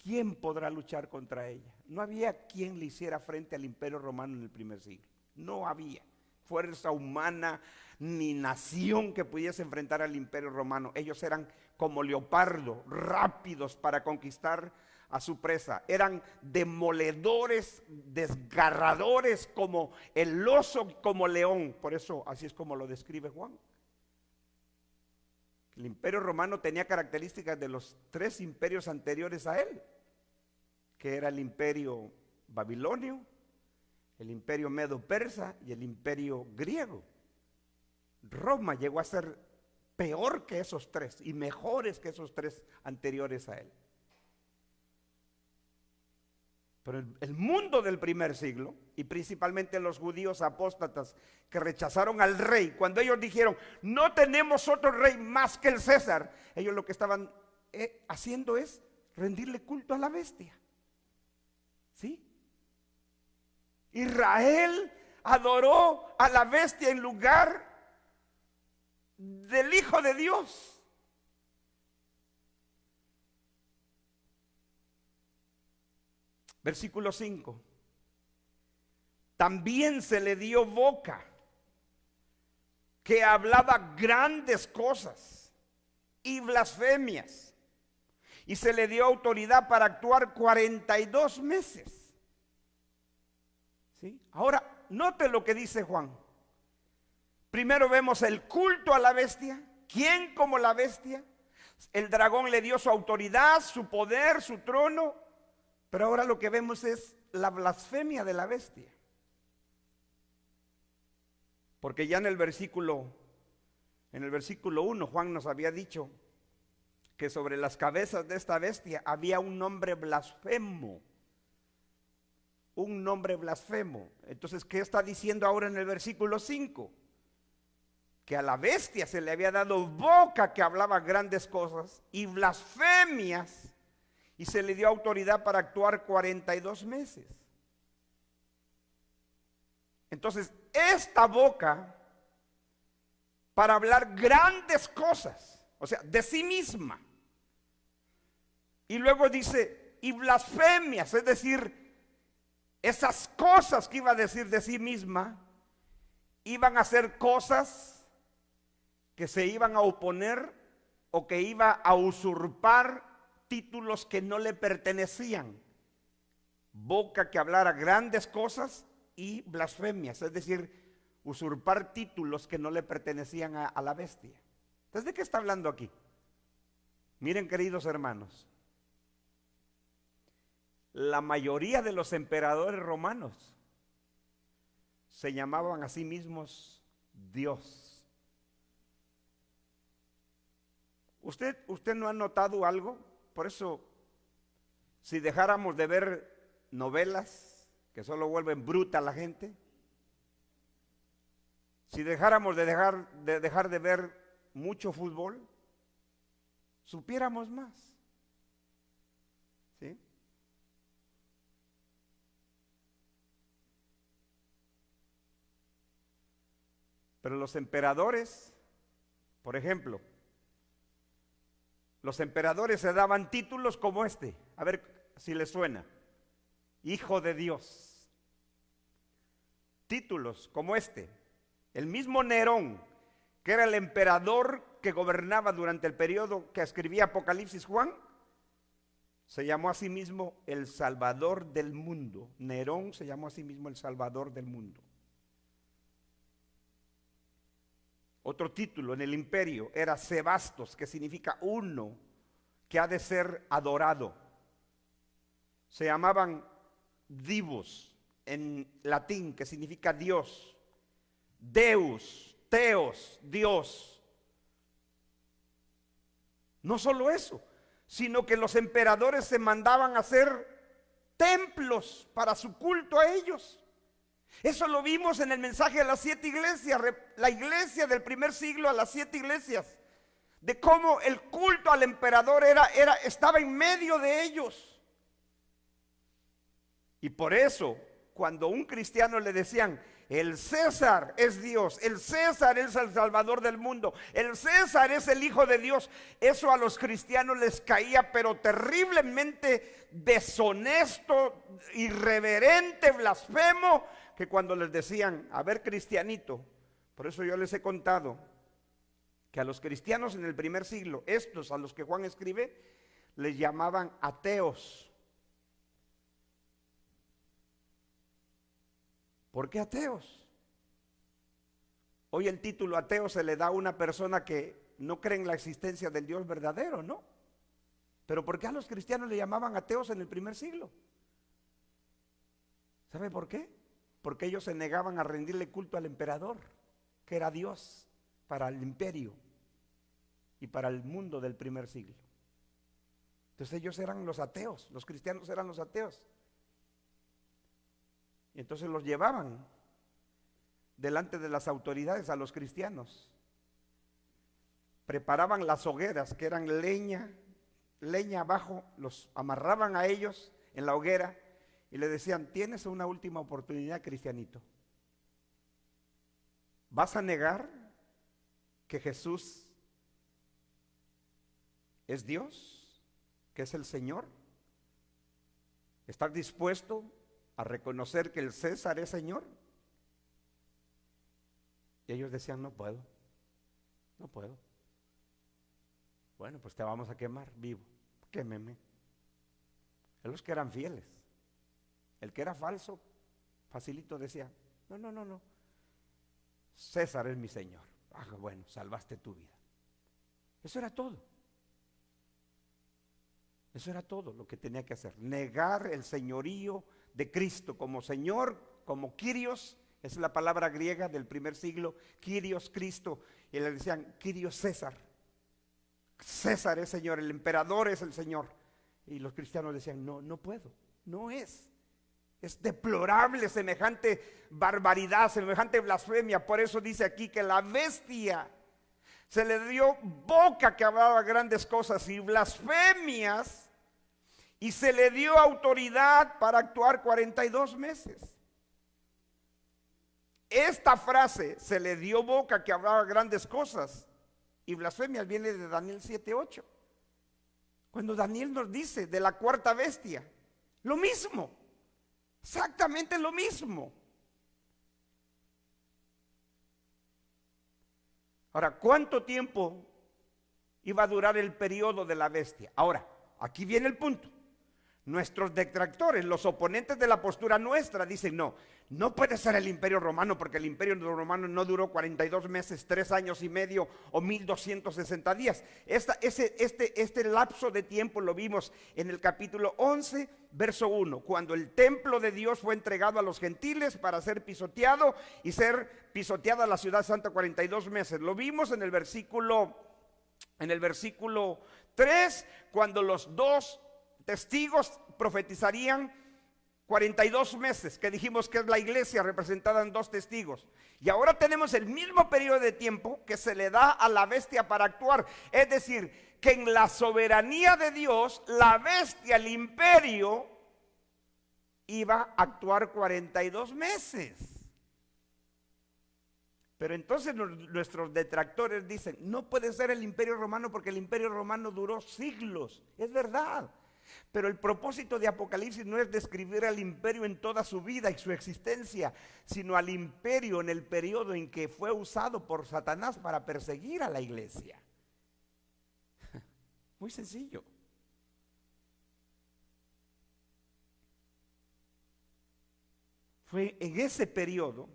¿Quién podrá luchar contra ella? No había quien le hiciera frente al imperio romano en el primer siglo. No había fuerza humana ni nación que pudiese enfrentar al imperio romano. Ellos eran como leopardo, rápidos para conquistar a su presa. Eran demoledores, desgarradores como el oso, como león. Por eso así es como lo describe Juan. El imperio romano tenía características de los 3 imperios anteriores a él, que era el imperio babilonio, el imperio medo-persa y el imperio griego. Roma llegó a ser peor que esos 3 y mejores que esos 3 anteriores a él. Pero el mundo del primer siglo, y principalmente los judíos apóstatas que rechazaron al rey, cuando ellos dijeron, no tenemos otro rey más que el César, ellos lo que estaban haciendo es rendirle culto a la bestia. ¿Sí? Israel adoró a la bestia en lugar del Hijo de Dios. Versículo 5. También se le dio boca que hablaba grandes cosas y blasfemias, y se le dio autoridad para actuar 42 meses. ¿Sí? Ahora, note lo que dice Juan. Primero vemos el culto a la bestia. ¿Quién como la bestia? El dragón le dio su autoridad, su poder, su trono. Pero ahora lo que vemos es la blasfemia de la bestia. Porque ya en el versículo 1, Juan nos había dicho que sobre las cabezas de esta bestia había un nombre blasfemo. Un nombre blasfemo. Entonces, ¿qué está diciendo ahora en el versículo 5? Que a la bestia se le había dado boca que hablaba grandes cosas y blasfemias, y se le dio autoridad para actuar 42 meses. Entonces, esta boca para hablar grandes cosas, o sea, de sí misma. Y luego dice, y blasfemias, es decir, esas cosas que iba a decir de sí misma, iban a ser cosas que se iban a oponer o que iba a usurpar títulos que no le pertenecían. Boca que hablara grandes cosas y blasfemias, es decir, usurpar títulos que no le pertenecían a la bestia. Entonces, ¿de qué está hablando aquí? Miren, queridos hermanos, la mayoría de los emperadores romanos se llamaban a sí mismos Dios. ¿Usted no ha notado algo? Por eso, si dejáramos de ver novelas que solo vuelven bruta a la gente, si dejáramos de dejar de ver mucho fútbol, supiéramos más. ¿Sí? Pero los emperadores, por ejemplo, los emperadores se daban títulos como este, a ver si les suena: Hijo de Dios. Títulos como este. El mismo Nerón, que era el emperador que gobernaba durante el periodo que escribía Apocalipsis Juan, se llamó a sí mismo el Salvador del mundo. Nerón se llamó a sí mismo el Salvador del mundo. Otro título en el imperio era Sebastos, que significa uno que ha de ser adorado. Se llamaban divos en latín, que significa Dios. Deus, Theos, Dios. No solo eso, sino que los emperadores se mandaban a hacer templos para su culto a ellos. Eso lo vimos en el mensaje de las 7 iglesias, la iglesia del primer siglo a las 7 iglesias, de cómo el culto al emperador estaba en medio de ellos. Y por eso, cuando a un cristiano le decían, el César es Dios, el César es el Salvador del mundo, el César es el Hijo de Dios, eso a los cristianos les caía pero terriblemente deshonesto, irreverente, blasfemo, que cuando les decían, a ver, cristianito. Por eso yo les he contado que a los cristianos en el primer siglo, estos a los que Juan escribe, les llamaban ateos. ¿Por qué ateos? Hoy el título ateo se le da a una persona que no cree en la existencia del Dios verdadero, ¿no? Pero ¿por qué a los cristianos le llamaban ateos en el primer siglo? ¿Sabe por qué? Porque ellos se negaban a rendirle culto al emperador, que era Dios para el imperio y para el mundo del primer siglo. Entonces ellos eran los ateos, los cristianos eran los ateos. Y entonces los llevaban delante de las autoridades a los cristianos. Preparaban las hogueras, que eran leña abajo, los amarraban a ellos en la hoguera y le decían, tienes una última oportunidad, cristianito. ¿Vas a negar que Jesús es Dios, que es el Señor? ¿Estás dispuesto a reconocer que el César es Señor? Y ellos decían, no puedo. Bueno, pues te vamos a quemar vivo. Quémeme. Es los que eran fieles. El que era falso, facilito decía, no. César es mi Señor. Ah, bueno, salvaste tu vida. Eso era todo. Eso era todo lo que tenía que hacer. Negar el señorío de Cristo como Señor, como Kyrios Es la palabra griega del primer siglo, Kyrios, Cristo. Y le decían, Kyrios César. César es Señor, el emperador es el Señor. Y los cristianos decían, no, no puedo, no es. Es deplorable semejante barbaridad, semejante blasfemia. Por eso dice aquí que la bestia se le dio boca que hablaba grandes cosas y blasfemias, y se le dio autoridad para actuar 42 meses. Esta frase, se le dio boca que hablaba grandes cosas y blasfemias, viene de Daniel 7:8. Cuando Daniel nos dice de la cuarta bestia, lo mismo, exactamente lo mismo. Ahora, ¿cuánto tiempo iba a durar el periodo de la bestia? Ahora, aquí viene el punto. Nuestros detractores, los oponentes de la postura nuestra, dicen no puede ser el Imperio Romano, porque el Imperio Romano no duró 42 meses, 3 años y medio o 1260 días. Este lapso de tiempo lo vimos en el capítulo 11, verso 1, cuando el templo de Dios fue entregado a los gentiles para ser pisoteado y ser pisoteada la ciudad santa 42 meses. Lo vimos en el versículo 3, cuando los dos testigos profetizarían 42 meses, que dijimos que es la iglesia representada en 2 testigos. Y ahora tenemos el mismo periodo de tiempo que se le da a la bestia para actuar. Es decir, que en la soberanía de Dios, la bestia, el imperio, iba a actuar 42 meses. Pero entonces nuestros detractores dicen, no puede ser el Imperio Romano porque el Imperio Romano duró siglos. Es verdad. Pero el propósito de Apocalipsis no es describir al imperio en toda su vida y su existencia, sino al imperio en el periodo en que fue usado por Satanás para perseguir a la iglesia. Muy sencillo. Fue en ese periodo,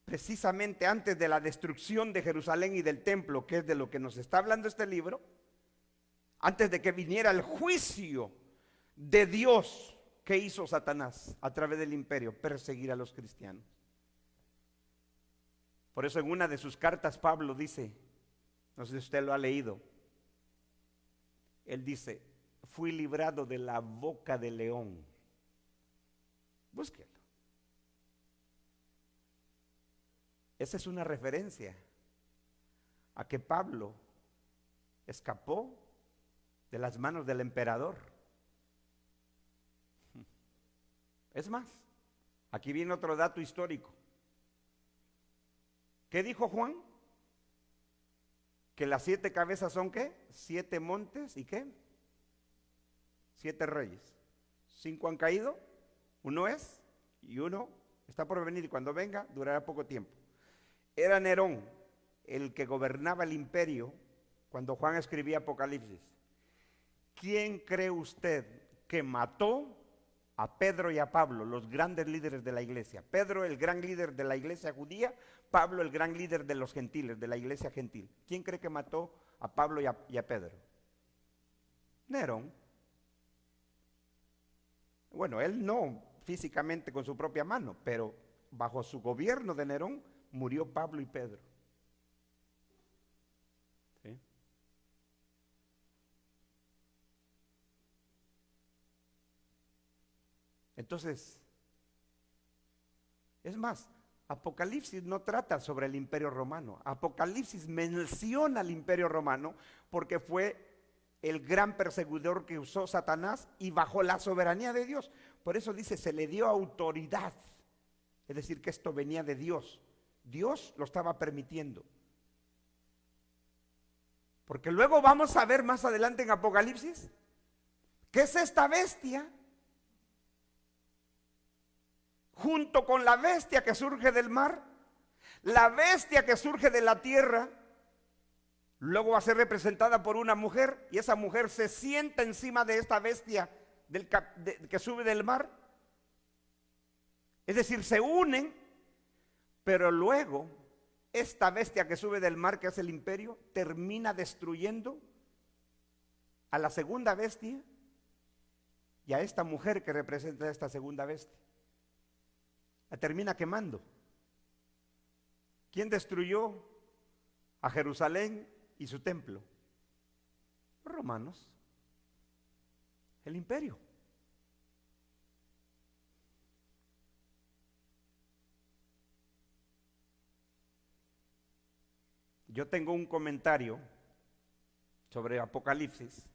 precisamente antes de la destrucción de Jerusalén y del templo, que es de lo que nos está hablando este libro, antes de que viniera el juicio de Dios que hizo Satanás a través del imperio, perseguir a los cristianos. Por eso en una de sus cartas Pablo dice, no sé si usted lo ha leído, él dice, fui librado de la boca del león. Búsquelo. Esa es una referencia a que Pablo escapó de las manos del emperador. Es más, aquí viene otro dato histórico. ¿Qué dijo Juan? Que las 7 cabezas son ¿qué? 7 montes y ¿qué? 7 reyes. 5 han caído, 1 es y 1 está por venir, y cuando venga durará poco tiempo. Era Nerón el que gobernaba el imperio cuando Juan escribía Apocalipsis. ¿Quién cree usted que mató a Pedro y a Pablo, los grandes líderes de la iglesia? Pedro, el gran líder de la iglesia judía, Pablo, el gran líder de los gentiles, de la iglesia gentil. ¿Quién cree que mató a Pablo y a Pedro? Nerón. Bueno, él no físicamente con su propia mano, pero bajo su gobierno de Nerón murió Pablo y Pedro. ¿Sí? Entonces, es más, Apocalipsis no trata sobre el Imperio Romano. Apocalipsis menciona al Imperio Romano porque fue el gran perseguidor que usó Satanás y bajo la soberanía de Dios. Por eso dice, se le dio autoridad. Es decir, que esto venía de Dios. Dios lo estaba permitiendo. Porque luego vamos a ver más adelante en Apocalipsis, ¿qué es esta bestia? Junto con la bestia que surge del mar, la bestia que surge de la tierra, luego va a ser representada por una mujer, y esa mujer se sienta encima de esta bestia que sube del mar. Es decir, se unen, pero luego esta bestia que sube del mar, que es el imperio, termina destruyendo a la segunda bestia y a esta mujer que representa a esta segunda bestia. la termina quemando. ¿Quién destruyó a Jerusalén y su templo? Los romanos, el imperio. Yo tengo un comentario sobre Apocalipsis,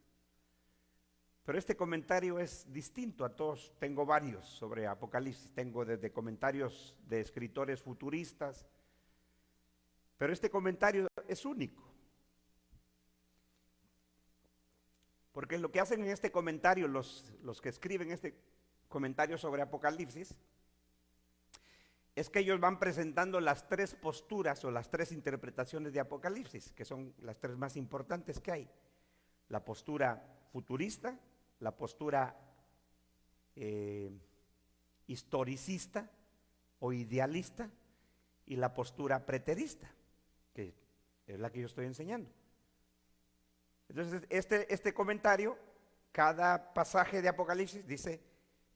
pero este comentario es distinto a todos. Tengo varios sobre Apocalipsis, tengo desde comentarios de escritores futuristas, pero este comentario es único. Porque lo que hacen en este comentario, los que escriben este comentario sobre Apocalipsis, es que ellos van presentando las tres posturas o las tres interpretaciones de Apocalipsis, que son las tres más importantes que hay. La postura futurista, la postura historicista o idealista y la postura preterista, que es la que yo estoy enseñando. Entonces, este comentario, cada pasaje de Apocalipsis dice: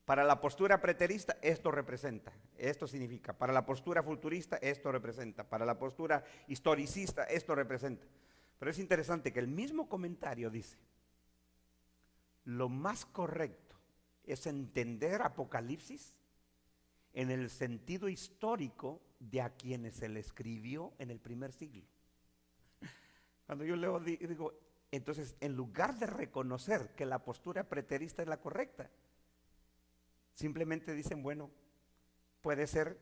para la postura preterista, esto representa, esto significa. Para la postura futurista, esto representa. Para la postura historicista, esto representa. Pero es interesante que el mismo comentario dice: lo más correcto es entender Apocalipsis en el sentido histórico de a quienes se le escribió en el primer siglo. Cuando yo leo, digo, entonces, en lugar de reconocer que la postura preterista es la correcta, simplemente dicen, bueno, puede ser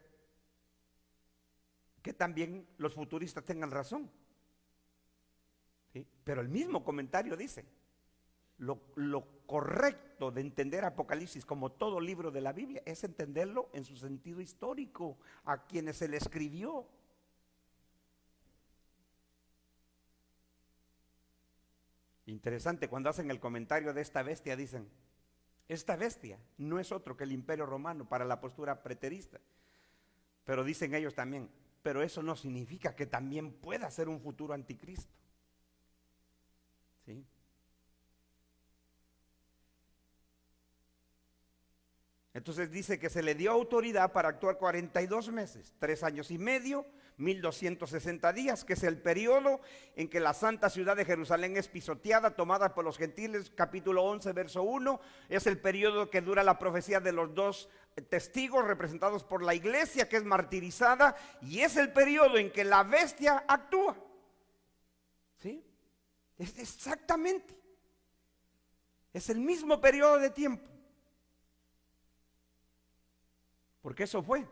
que también los futuristas tengan razón. ¿Sí? Pero el mismo comentario dice, lo correcto de entender Apocalipsis como todo libro de la Biblia es entenderlo en su sentido histórico, a quienes se le escribió. Interesante, cuando hacen el comentario de esta bestia dicen: esta bestia no es otro que el imperio romano para la postura preterista. Pero dicen ellos también, pero eso no significa que también pueda ser un futuro anticristo. ¿Sí? Entonces dice que se le dio autoridad para actuar 42 meses, 3 años y medio, 1260 días, que es el periodo en que la santa ciudad de Jerusalén es pisoteada, tomada por los gentiles. Capítulo 11, verso 1, es el periodo que dura la profecía de los dos testigos representados por la iglesia, que es martirizada, y es el periodo en que la bestia actúa. ¿Sí? Es exactamente, es el mismo periodo de tiempo. Porque eso fue.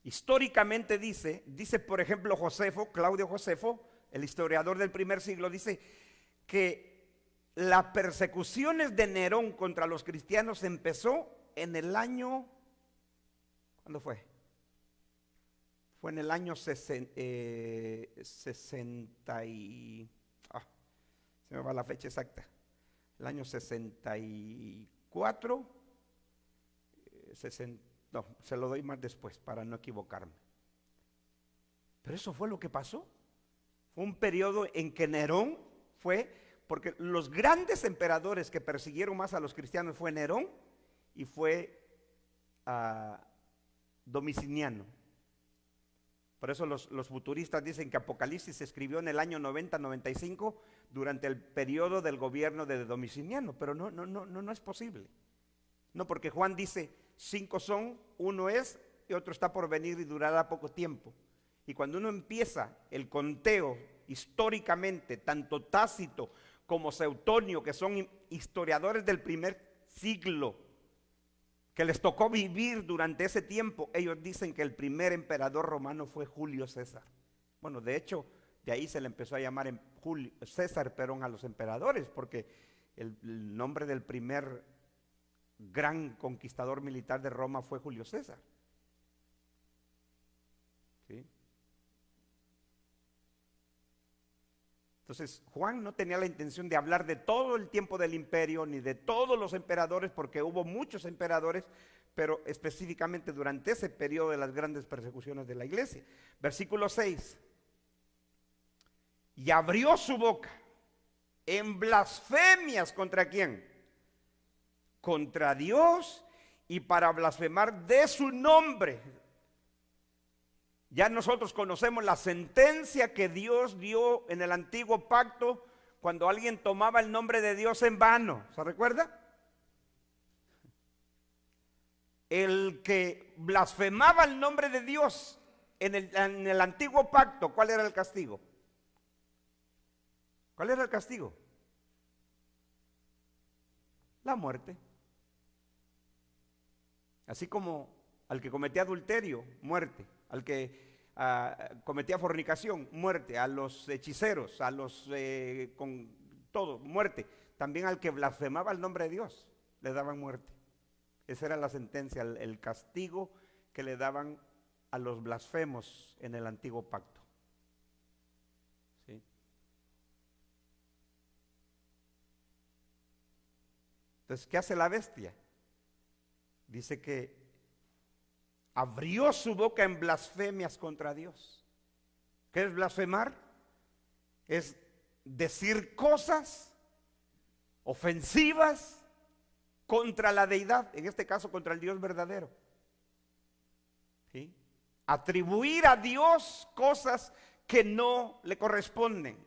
Históricamente dice por ejemplo Josefo, Claudio Josefo, el historiador del primer siglo, dice que las persecuciones de Nerón contra los cristianos empezó en el año, ¿cuándo fue? Fue en el año 60 y, se me va la fecha exacta, el año 64, 60. No, se lo doy más después para no equivocarme. Pero eso fue lo que pasó. Fue un periodo en que Nerón fue, porque los grandes emperadores que persiguieron más a los cristianos fue Nerón y fue Domiciano. Por eso los futuristas dicen que Apocalipsis se escribió en el año 90-95 durante el periodo del gobierno de Domiciano, pero no es posible. No, porque Juan dice: 5 son, 1 es y otro está por venir y durará poco tiempo. Y cuando uno empieza el conteo históricamente, tanto Tácito como Seutonio, que son historiadores del primer siglo, que les tocó vivir durante ese tiempo, ellos dicen que el primer emperador romano fue Julio César. Bueno, de hecho, de ahí se le empezó a llamar César Perón a los emperadores, porque el nombre del primer gran conquistador militar de Roma fue Julio César. ¿Sí? Entonces Juan no tenía la intención de hablar de todo el tiempo del imperio ni de todos los emperadores, porque hubo muchos emperadores, pero específicamente durante ese periodo de las grandes persecuciones de la iglesia. Versículo 6: y abrió su boca en blasfemias. ¿Contra quién? Contra Dios y para blasfemar de su nombre. Ya nosotros conocemos la sentencia que Dios dio en el antiguo pacto cuando alguien tomaba el nombre de Dios en vano. ¿Se recuerda? El que blasfemaba el nombre de Dios en el antiguo pacto, ¿cuál era el castigo? ¿Cuál era el castigo? La muerte. Así como al que cometía adulterio, muerte. Al que cometía fornicación, muerte. A los hechiceros, a los con todo, muerte. También al que blasfemaba el nombre de Dios, le daban muerte. Esa era la sentencia, el castigo que le daban a los blasfemos en el antiguo pacto. ¿Sí? Entonces, ¿qué hace la bestia? Dice que abrió su boca en blasfemias contra Dios. ¿Qué es blasfemar? Es decir cosas ofensivas contra la deidad, en este caso contra el Dios verdadero. ¿Sí? Atribuir a Dios cosas que no le corresponden.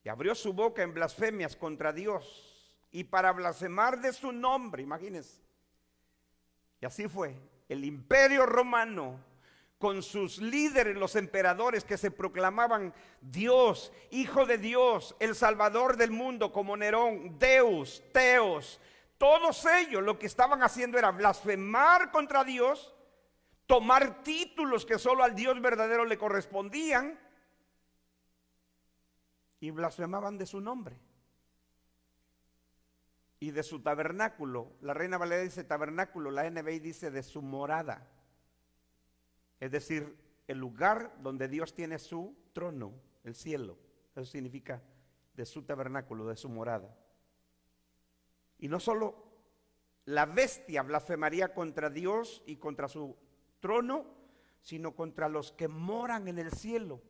Y abrió su boca en blasfemias contra Dios y para blasfemar de su nombre, imagínense. Y así fue, el imperio romano con sus líderes, los emperadores que se proclamaban Dios, Hijo de Dios, el Salvador del mundo, como Nerón, Deus, Teos, todos ellos lo que estaban haciendo era blasfemar contra Dios, tomar títulos que solo al Dios verdadero le correspondían y blasfemaban de su nombre y de su tabernáculo. La Reina Valera dice tabernáculo, la NBI dice de su morada. Es decir, el lugar donde Dios tiene su trono, el cielo. Eso significa de su tabernáculo, de su morada. Y no solo la bestia blasfemaría contra Dios y contra su trono, sino contra los que moran en el cielo.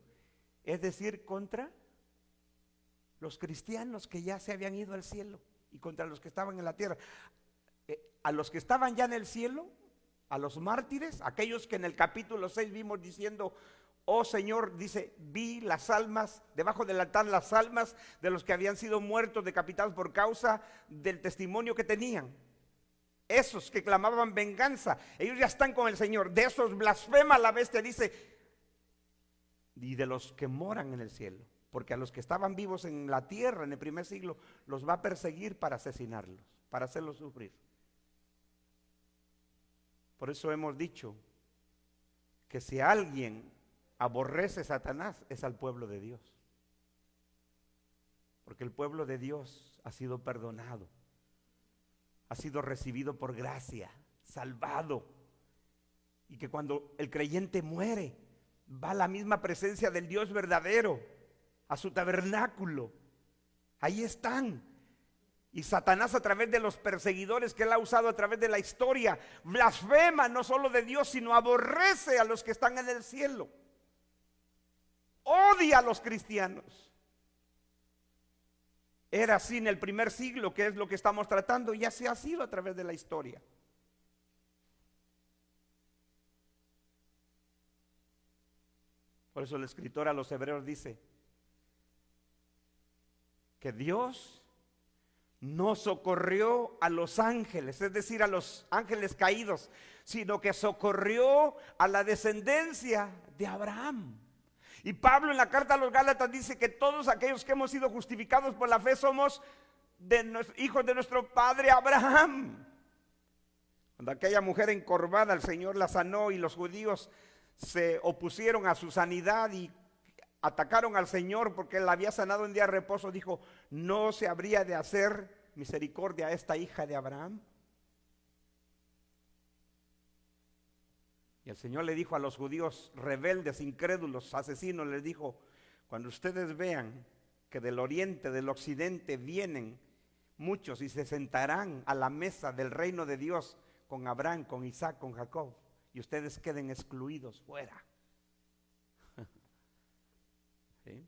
Es decir, contra los cristianos que ya se habían ido al cielo y contra los que estaban en la tierra. A los que estaban ya en el cielo, a los mártires, aquellos que en el capítulo 6 vimos diciendo, oh Señor, dice, vi las almas, debajo del altar las almas de los que habían sido muertos, decapitados por causa del testimonio que tenían. Esos que clamaban venganza, ellos ya están con el Señor. De esos blasfema la bestia, dice, y de los que moran en el cielo. Porque a los que estaban vivos en la tierra en el primer siglo, los va a perseguir para asesinarlos, para hacerlos sufrir. Por eso hemos dicho que si alguien aborrece a Satanás, es al pueblo de Dios. Porque el pueblo de Dios ha sido perdonado, ha sido recibido por gracia, salvado. Y que cuando el creyente muere, va a la misma presencia del Dios verdadero, a su tabernáculo. Ahí están. Y Satanás, a través de los perseguidores que él ha usado a través de la historia, blasfema no solo de Dios, sino aborrece a los que están en el cielo. Odia a los cristianos. Era así en el primer siglo, que es lo que estamos tratando, y ya se ha sido a través de la historia. Por eso el escritor a los hebreos dice que Dios no socorrió a los ángeles, es decir, a los ángeles caídos, sino que socorrió a la descendencia de Abraham. Y Pablo en la carta a los Gálatas dice que todos aquellos que hemos sido justificados por la fe somos hijos de nuestro padre Abraham. Cuando aquella mujer encorvada, el Señor la sanó y los judíos se opusieron a su sanidad y atacaron al Señor porque él la había sanado en día de reposo. Dijo, ¿no se habría de hacer misericordia a esta hija de Abraham? Y el Señor le dijo a los judíos rebeldes, incrédulos, asesinos, les dijo, cuando ustedes vean que del oriente, del occidente vienen muchos y se sentarán a la mesa del reino de Dios con Abraham, con Isaac, con Jacob, y ustedes queden excluidos fuera. ¿Sí?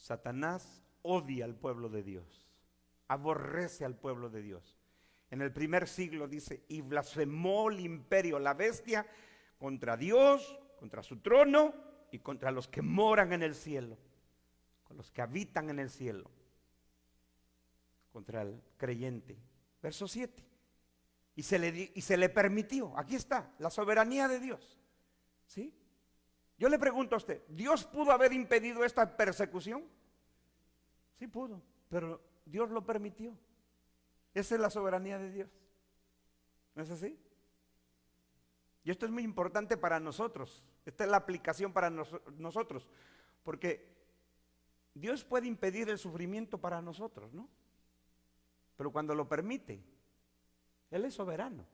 Satanás odia al pueblo de Dios, aborrece al pueblo de Dios. En el primer siglo dice, y blasfemó el imperio, la bestia, contra Dios, contra su trono y contra los que moran en el cielo, con los que habitan en el cielo, contra el creyente. Verso 7. Y se le permitió, aquí está, la soberanía de Dios. ¿Sí? Yo le pregunto a usted, ¿Dios pudo haber impedido esta persecución? Sí pudo, pero Dios lo permitió. Esa es la soberanía de Dios. ¿No es así? Y esto es muy importante para nosotros. Esta es la aplicación para nosotros. Porque Dios puede impedir el sufrimiento para nosotros, ¿no? Pero cuando lo permite, Él es soberano.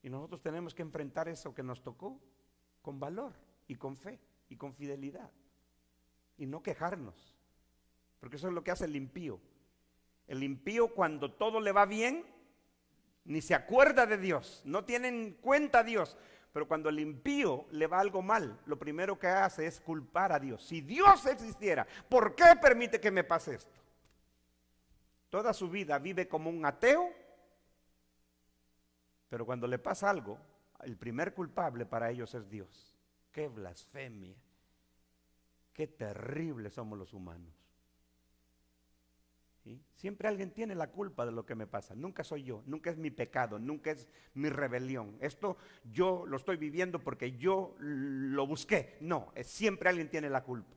Y nosotros tenemos que enfrentar eso que nos tocó con valor y con fe y con fidelidad. Y no quejarnos. Porque eso es lo que hace el impío. El impío, cuando todo le va bien, ni se acuerda de Dios, no tiene en cuenta a Dios. Pero cuando el impío le va algo mal, lo primero que hace es culpar a Dios. Si Dios existiera, ¿por qué permite que me pase esto? Toda su vida vive como un ateo, pero cuando le pasa algo, el primer culpable para ellos es Dios. ¡Qué blasfemia! ¡Qué terribles somos los humanos! ¿Sí? Siempre alguien tiene la culpa de lo que me pasa. Nunca soy yo, nunca es mi pecado, nunca es mi rebelión. Esto yo lo estoy viviendo porque yo lo busqué. No, siempre alguien tiene la culpa.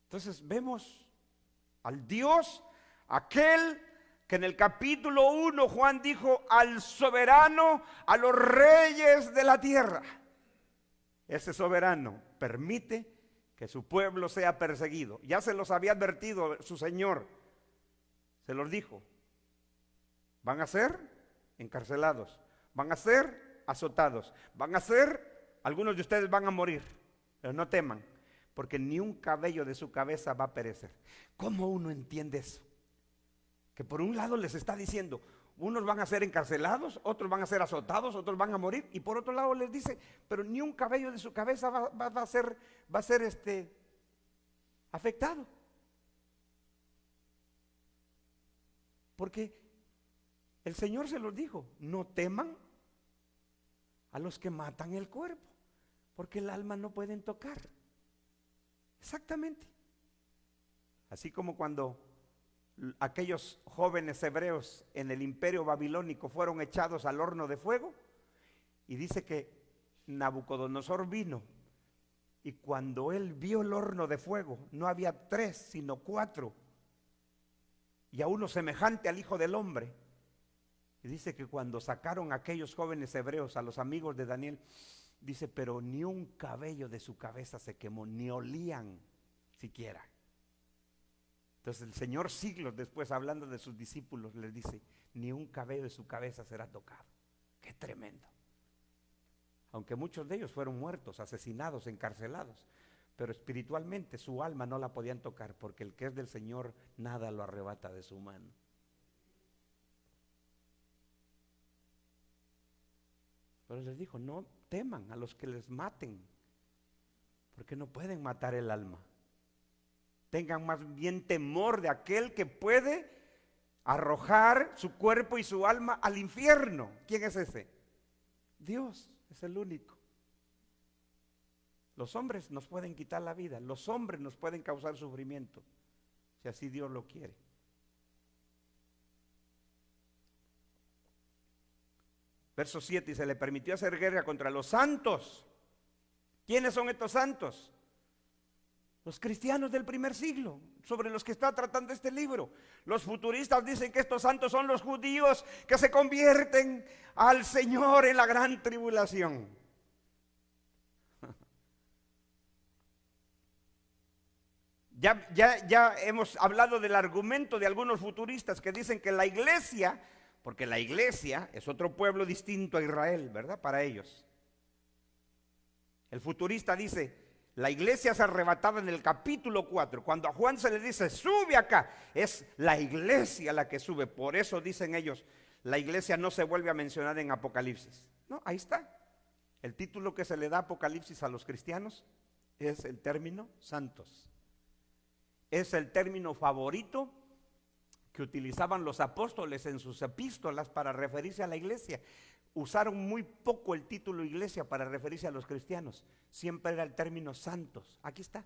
Entonces vemos al Dios, aquel que en el capítulo 1 Juan dijo al soberano, a los reyes de la tierra. Ese soberano permite que su pueblo sea perseguido. Ya se los había advertido su Señor, se los dijo. Van a ser encarcelados, van a ser azotados, algunos de ustedes van a morir, pero no teman, porque ni un cabello de su cabeza va a perecer. ¿Cómo uno entiende eso? Que por un lado les está diciendo, unos van a ser encarcelados, otros van a ser azotados, otros van a morir, y por otro lado les dice, pero ni un cabello de su cabeza va a ser afectado. Porque el Señor se los dijo, no teman a los que matan el cuerpo, porque el alma no pueden tocar. Exactamente. Así como cuando aquellos jóvenes hebreos en el imperio babilónico fueron echados al horno de fuego, y dice que Nabucodonosor vino, y cuando él vio el horno de fuego, no había 3 sino 4, y a uno semejante al Hijo del Hombre. Y dice que cuando sacaron a aquellos jóvenes hebreos, a los amigos de Daniel, dice, pero ni un cabello de su cabeza se quemó, ni olían siquiera. Entonces el Señor, siglos después, hablando de sus discípulos, les dice, ni un cabello de su cabeza será tocado. ¡Qué tremendo! Aunque muchos de ellos fueron muertos, asesinados, encarcelados, pero espiritualmente su alma no la podían tocar, porque el que es del Señor nada lo arrebata de su mano. Pero les dijo, no teman a los que les maten, porque no pueden matar el alma. Tengan más bien temor de aquel que puede arrojar su cuerpo y su alma al infierno. ¿Quién es ese? Dios es el único. Los hombres nos pueden quitar la vida, los hombres nos pueden causar sufrimiento, si así Dios lo quiere. Verso 7, y se le permitió hacer guerra contra los santos. ¿Quiénes son estos santos? Los cristianos del primer siglo, sobre los que está tratando este libro. Los futuristas dicen que estos santos son los judíos que se convierten al Señor en la gran tribulación. Ya hemos hablado del argumento de algunos futuristas que dicen que la iglesia, porque la iglesia es otro pueblo distinto a Israel, ¿verdad? Para ellos. El futurista dice, la iglesia es arrebatada en el capítulo 4. Cuando a Juan se le dice, sube acá, es la iglesia la que sube. Por eso dicen ellos, la iglesia no se vuelve a mencionar en Apocalipsis. No, ahí está. El título que se le da a Apocalipsis a los cristianos es el término santos. Es el término favorito que utilizaban los apóstoles en sus epístolas para referirse a la iglesia. Usaron muy poco el título iglesia para referirse a los cristianos. Siempre era el término santos. Aquí está.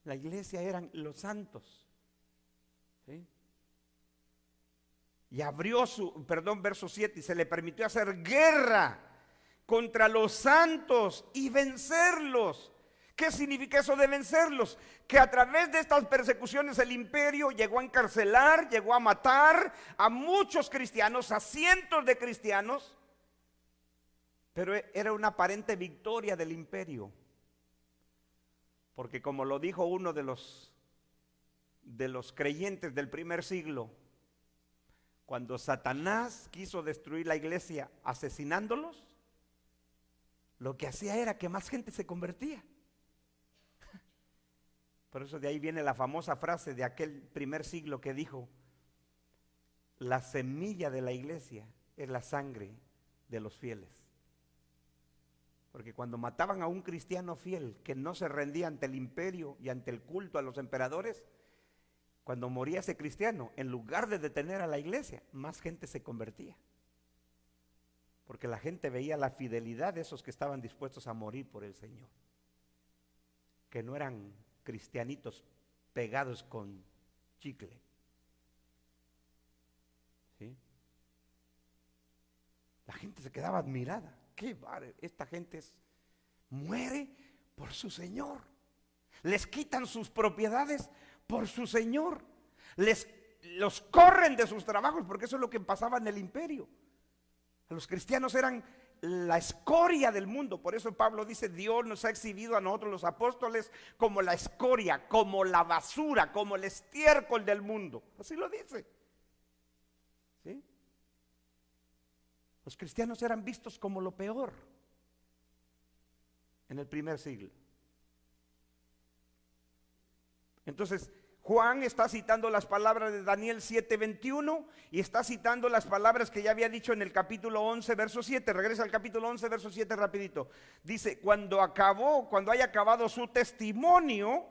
La iglesia eran los santos. ¿Sí? Y abrió verso 7, y se le permitió hacer guerra contra los santos y vencerlos. ¿Qué significa eso de vencerlos? Que a través de estas persecuciones el imperio llegó a encarcelar, llegó a matar a muchos cristianos, a cientos de cristianos, pero era una aparente victoria del imperio. Porque como lo dijo uno de los creyentes del primer siglo, cuando Satanás quiso destruir la iglesia asesinándolos, lo que hacía era que más gente se convertía. Por eso de ahí viene la famosa frase de aquel primer siglo que dijo: la semilla de la iglesia es la sangre de los fieles. Porque cuando mataban a un cristiano fiel que no se rendía ante el imperio y ante el culto a los emperadores, cuando moría ese cristiano, en lugar de detener a la iglesia, más gente se convertía. Porque la gente veía la fidelidad de esos que estaban dispuestos a morir por el Señor, que no eran cristianitos pegados con chicle. ¿Sí? La gente se quedaba admirada. ¿Qué vale? Esta gente muere por su Señor. Les quitan sus propiedades por su Señor. Los corren de sus trabajos, porque eso es lo que pasaba en el imperio. Los cristianos eran la escoria del mundo. Por eso Pablo dice: Dios nos ha exhibido a nosotros los apóstoles como la escoria, como la basura, como el estiércol del mundo. Así lo dice. ¿Sí? Los cristianos eran vistos como lo peor en el primer siglo. Entonces Juan está citando las palabras de Daniel 7:21 y está citando las palabras que ya había dicho en el capítulo 11, verso 7. Regresa al capítulo 11, verso 7 rapidito. Dice: cuando haya acabado su testimonio,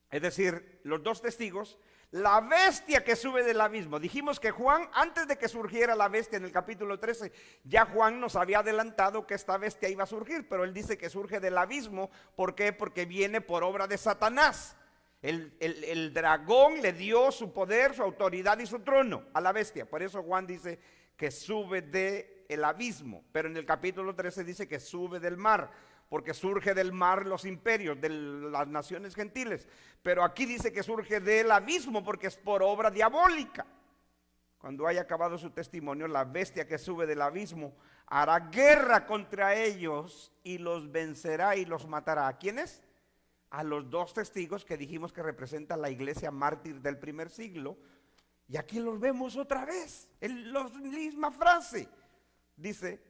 es decir, los dos testigos, la bestia que sube del abismo. Dijimos que Juan, antes de que surgiera la bestia en el capítulo 13, ya Juan nos había adelantado que esta bestia iba a surgir, pero él dice que surge del abismo. ¿Por qué? Porque viene por obra de Satanás. El dragón le dio su poder, su autoridad y su trono a la bestia. Por eso Juan dice que sube del abismo, pero en el capítulo 13 dice que sube del mar, porque surge del mar los imperios de las naciones gentiles. Pero aquí dice que surge del abismo porque es por obra diabólica. Cuando haya acabado su testimonio, la bestia que sube del abismo hará guerra contra ellos y los vencerá y los matará. ¿A quiénes? A los dos testigos que dijimos que representan la iglesia mártir del primer siglo. Y aquí los vemos otra vez, en la misma frase. Dice: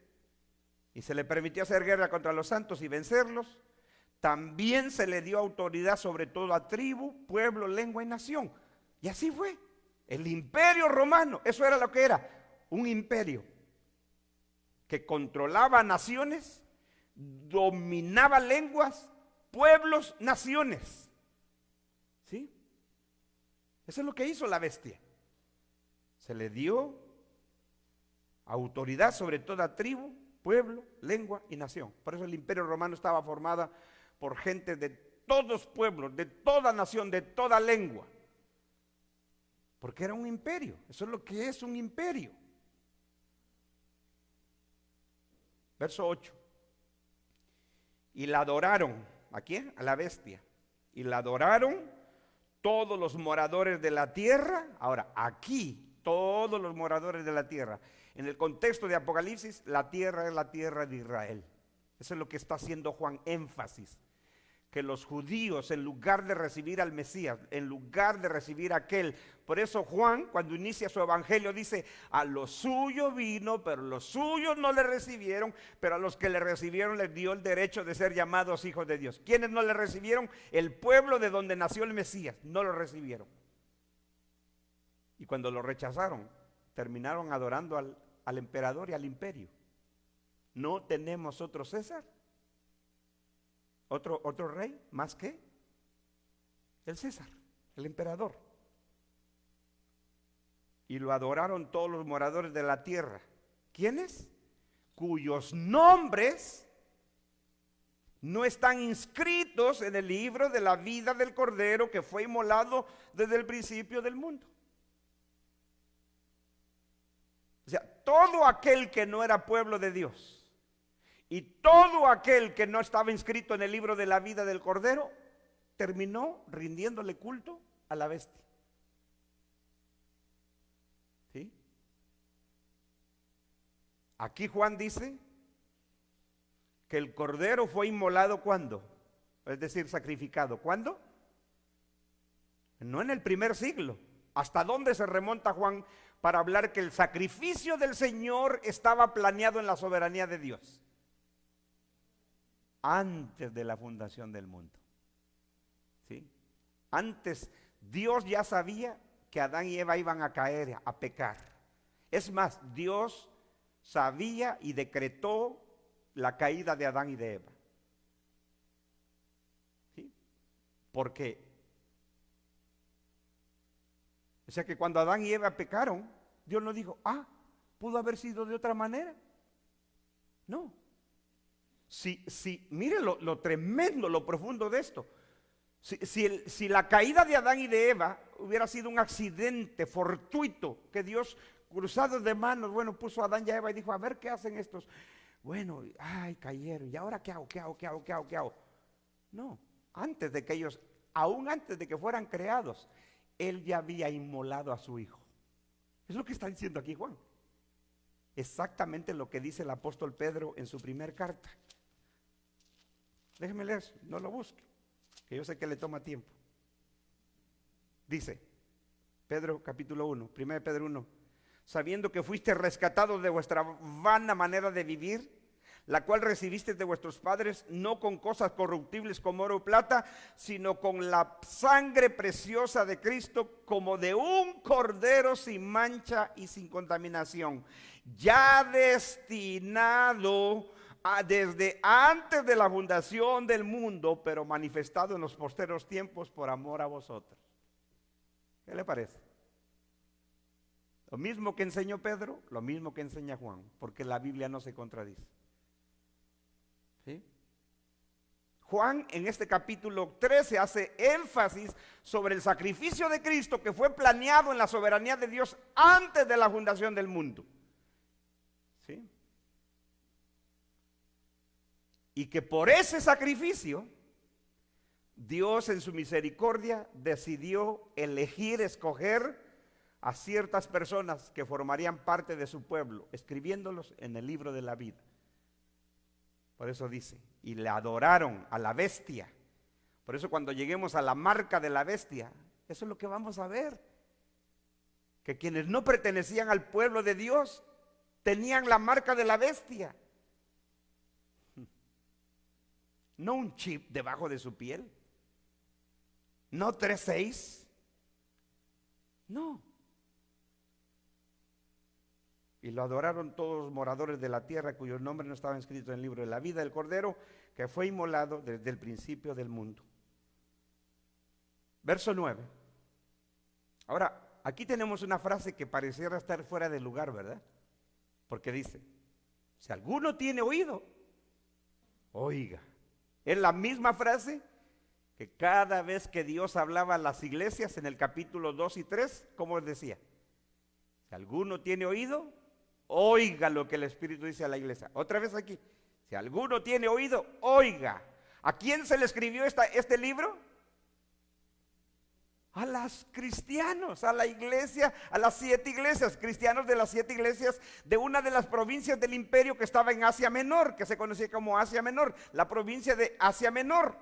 y se le permitió hacer guerra contra los santos y vencerlos. También se le dio autoridad sobre toda tribu, pueblo, lengua y nación. Y así fue. El imperio romano, eso era lo que era, un imperio que controlaba naciones, dominaba lenguas, pueblos, naciones. ¿Sí? Eso es lo que hizo la bestia. Se le dio autoridad sobre toda tribu, pueblo, lengua y nación. Por eso el imperio romano estaba formado por gente de todos pueblos, de toda nación, de toda lengua. Porque era un imperio. Eso es lo que es un imperio. Verso 8. Y la adoraron. ¿A quién? A la bestia. Y la adoraron todos los moradores de la tierra. Ahora, aquí, todos los moradores de la tierra. En el contexto de Apocalipsis, la tierra es la tierra de Israel. Eso es lo que está haciendo Juan énfasis. Que los judíos, en lugar de recibir al Mesías, en lugar de recibir a aquel, por eso Juan, cuando inicia su evangelio, dice: a lo suyo vino, pero los suyos no le recibieron, pero a los que le recibieron les dio el derecho de ser llamados hijos de Dios. ¿Quiénes no le recibieron? El pueblo de donde nació el Mesías, no lo recibieron. Y cuando lo rechazaron, terminaron adorando al emperador y al imperio. No tenemos otro César, otro rey más que el César, el emperador. Y lo adoraron todos los moradores de la tierra. ¿Quiénes? Cuyos nombres no están inscritos en el libro de la vida del Cordero que fue inmolado desde el principio del mundo. O sea, todo aquel que no era pueblo de Dios y todo aquel que no estaba inscrito en el libro de la vida del Cordero terminó rindiéndole culto a la bestia. ¿Sí? Aquí Juan dice que el Cordero fue inmolado ¿cuándo? Es decir, sacrificado. ¿Cuándo? No en el primer siglo. ¿Hasta dónde se remonta Juan para hablar que el sacrificio del Señor estaba planeado en la soberanía de Dios? Antes de la fundación del mundo. ¿Sí? Antes Dios ya sabía que Adán y Eva iban a caer, a pecar. Es más, Dios sabía y decretó la caída de Adán y de Eva. ¿Sí? Porque, o sea que cuando Adán y Eva pecaron, Dios no dijo, pudo haber sido de otra manera. No. Mire lo tremendo, lo profundo de esto. Si la caída de Adán y de Eva hubiera sido un accidente fortuito, que Dios cruzado de manos, bueno, puso a Adán y a Eva y dijo, a ver qué hacen estos. Bueno, cayeron, ¿y ahora qué hago? ¿Qué hago? No, antes de que ellos, aún antes de que fueran creados, Él ya había inmolado a su Hijo. Es lo que está diciendo aquí Juan. Exactamente lo que dice el apóstol Pedro en su primer carta. Déjeme leer, no lo busque, que yo sé que le toma tiempo. Dice, Pedro capítulo 1, 1 Pedro 1, sabiendo que fuiste rescatados de vuestra vana manera de vivir, la cual recibiste de vuestros padres, no con cosas corruptibles como oro o plata, sino con la sangre preciosa de Cristo, como de un cordero sin mancha y sin contaminación, ya destinado desde antes de la fundación del mundo, pero manifestado en los posteros tiempos por amor a vosotros. ¿Qué le parece? Lo mismo que enseñó Pedro, lo mismo que enseña Juan, porque la Biblia no se contradice. ¿Sí? Juan en este capítulo 13 hace énfasis sobre el sacrificio de Cristo que fue planeado en la soberanía de Dios antes de la fundación del mundo. ¿Sí? Y que por ese sacrificio Dios en su misericordia decidió escoger a ciertas personas que formarían parte de su pueblo, escribiéndolos en el libro de la vida. Por eso dice, y le adoraron a la bestia. Por eso cuando lleguemos a la marca de la bestia, eso es lo que vamos a ver. Que quienes no pertenecían al pueblo de Dios tenían la marca de la bestia. No un chip debajo de su piel. No 3-6. No. Y lo adoraron todos los moradores de la tierra cuyos nombres no estaban escritos en el libro de la vida del Cordero, que fue inmolado desde el principio del mundo. Verso 9. Ahora, aquí tenemos una frase que pareciera estar fuera de lugar, ¿verdad? Porque dice, si alguno tiene oído, oiga. Es la misma frase que cada vez que Dios hablaba a las iglesias en el capítulo 2 y 3, ¿cómo decía? Si alguno tiene oído, oiga lo que el Espíritu dice a la iglesia. Otra vez aquí, si alguno tiene oído, oiga. ¿A quién se le escribió este libro? A los cristianos, a la iglesia, a las 7 iglesias, cristianos de las 7 iglesias de una de las provincias del imperio que estaba en Asia Menor, que se conocía como Asia Menor, la provincia de Asia Menor.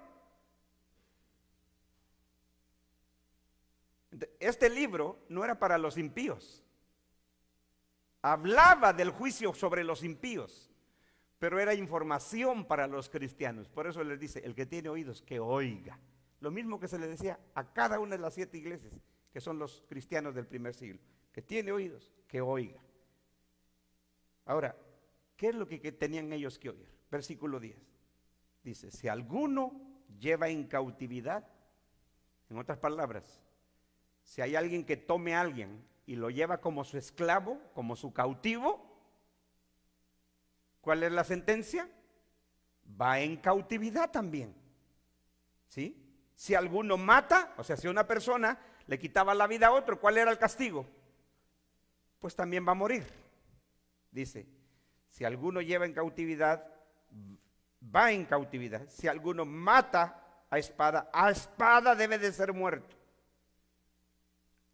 Este libro no era para los impíos, hablaba del juicio sobre los impíos, pero era información para los cristianos. Por eso les dice, el que tiene oídos, que oiga. Lo mismo que se le decía a cada una de las 7 iglesias, que son los cristianos del primer siglo, que tiene oídos, que oiga. Ahora, ¿qué es lo que tenían ellos que oír? Versículo 10. Dice, si alguno lleva en cautividad, en otras palabras, si hay alguien que tome a alguien y lo lleva como su esclavo, como su cautivo, ¿cuál es la sentencia? Va en cautividad también. ¿Sí? Si alguno mata, o sea, si una persona le quitaba la vida a otro, ¿cuál era el castigo? Pues también va a morir. Dice, si alguno lleva en cautividad, va en cautividad. Si alguno mata a espada debe de ser muerto.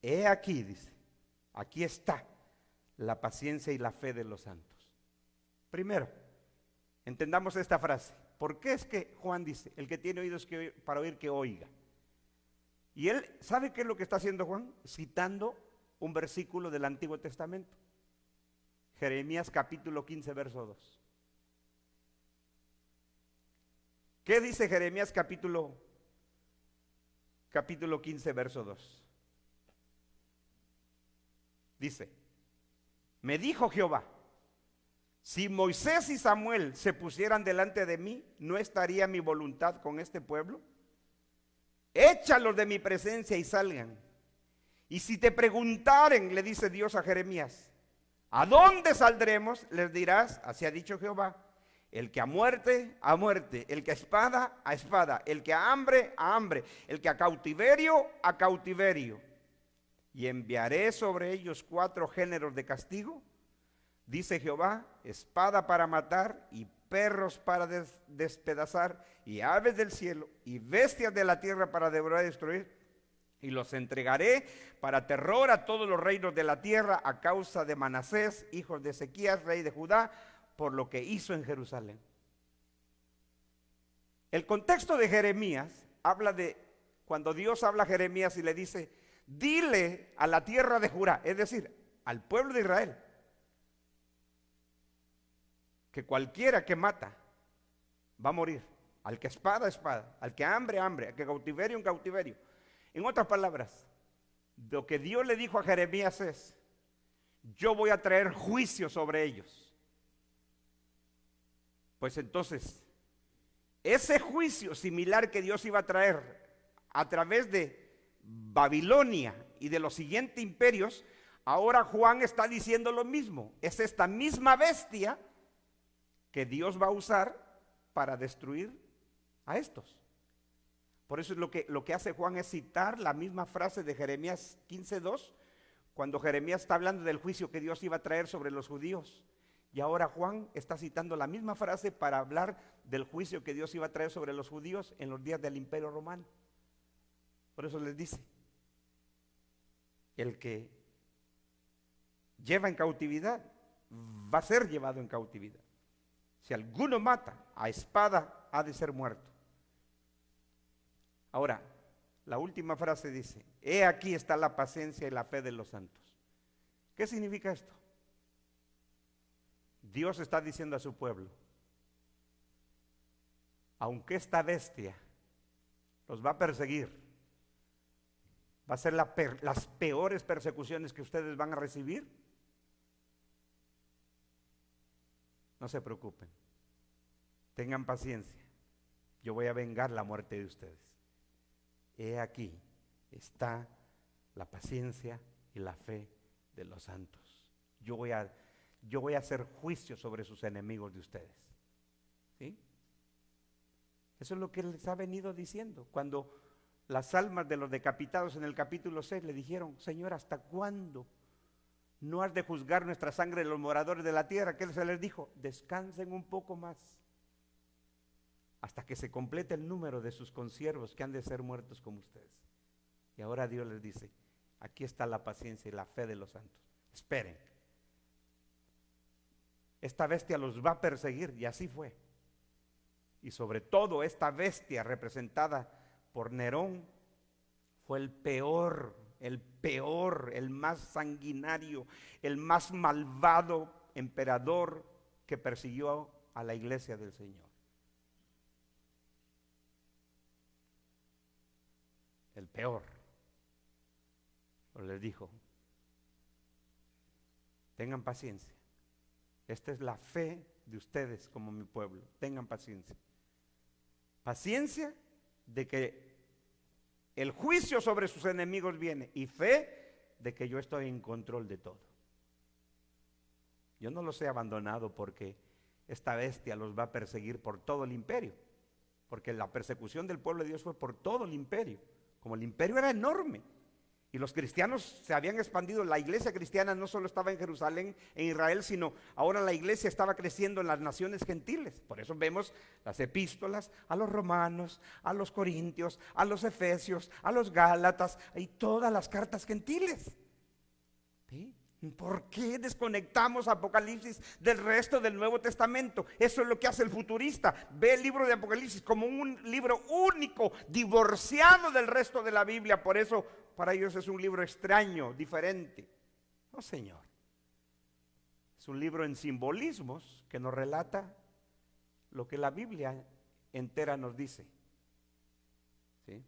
He aquí, dice, aquí está la paciencia y la fe de los santos. Primero, entendamos esta frase. ¿Por qué es que Juan dice, el que tiene oídos para oír, que oiga? Y él, ¿sabe qué es lo que está haciendo Juan? Citando un versículo del Antiguo Testamento. Jeremías capítulo 15, verso 2. ¿Qué dice Jeremías capítulo 15, verso 2? Dice, me dijo Jehová, si Moisés y Samuel se pusieran delante de mí, ¿no estaría mi voluntad con este pueblo? Échalos de mi presencia y salgan. Y si te preguntaren, le dice Dios a Jeremías, ¿a dónde saldremos? Les dirás, así ha dicho Jehová, el que a muerte, a muerte, el que a espada, el que a hambre, el que a cautiverio, a cautiverio. Y enviaré sobre ellos 4 géneros de castigo, dice Jehová, espada para matar y perros para despedazar y aves del cielo y bestias de la tierra para devorar y destruir. Y los entregaré para terror a todos los reinos de la tierra a causa de Manasés, hijo de Ezequías, rey de Judá, por lo que hizo en Jerusalén. El contexto de Jeremías habla de cuando Dios habla a Jeremías y le dice, dile a la tierra de Judá, es decir, al pueblo de Israel, que cualquiera que mata va a morir. Al que espada, espada. Al que hambre, hambre. Al que cautiverio, un cautiverio. En otras palabras, lo que Dios le dijo a Jeremías es, yo voy a traer juicio sobre ellos. Pues entonces, ese juicio similar que Dios iba a traer a través de Babilonia y de los siguientes imperios, ahora Juan está diciendo lo mismo. Es esta misma bestia que Dios va a usar para destruir a estos. Por eso es lo que hace Juan es citar la misma frase de Jeremías 15:2, cuando Jeremías está hablando del juicio que Dios iba a traer sobre los judíos. Y ahora Juan está citando la misma frase para hablar del juicio que Dios iba a traer sobre los judíos en los días del Imperio Romano. Por eso les dice, el que lleva en cautividad va a ser llevado en cautividad. Si alguno mata, a espada ha de ser muerto. Ahora, la última frase dice, he aquí está la paciencia y la fe de los santos. ¿Qué significa esto? Dios está diciendo a su pueblo, aunque esta bestia los va a perseguir, va a ser las peores persecuciones que ustedes van a recibir, no se preocupen, tengan paciencia, yo voy a vengar la muerte de ustedes. He aquí está la paciencia y la fe de los santos. Yo voy a hacer juicio sobre sus enemigos de ustedes. ¿Sí? Eso es lo que les ha venido diciendo. Cuando las almas de los decapitados en el capítulo 6 le dijeron, Señor, ¿hasta cuándo no has de juzgar nuestra sangre de los moradores de la tierra? ¿Qué se les dijo? Descansen un poco más, hasta que se complete el número de sus consiervos que han de ser muertos como ustedes. Y ahora Dios les dice, aquí está la paciencia y la fe de los santos. Esperen. Esta bestia los va a perseguir, y así fue. Y sobre todo esta bestia representada por Nerón fue el peor, el más sanguinario, el más malvado emperador que persiguió a la iglesia del Señor. El peor. Pero les dijo, tengan paciencia, Esta es la fe de ustedes como mi pueblo. Tengan paciencia. Paciencia de que el juicio sobre sus enemigos viene, y fe de que yo estoy en control de todo. Yo no los he abandonado porque esta bestia los va a perseguir por todo el imperio, porque la persecución del pueblo de Dios fue por todo el imperio. Como el imperio era enorme y los cristianos se habían expandido, la iglesia cristiana no solo estaba en Jerusalén, en Israel, sino ahora la iglesia estaba creciendo en las naciones gentiles. Por eso vemos las epístolas a los romanos, a los corintios, a los efesios, a los gálatas y todas las cartas gentiles. ¿Sí? ¿Por qué desconectamos Apocalipsis del resto del Nuevo Testamento? Eso es lo que hace el futurista. Ve el libro de Apocalipsis como un libro único, divorciado del resto de la Biblia. Por eso para ellos es un libro extraño, diferente. No, Señor. Es un libro en simbolismos que nos relata lo que la Biblia entera nos dice. ¿Sí?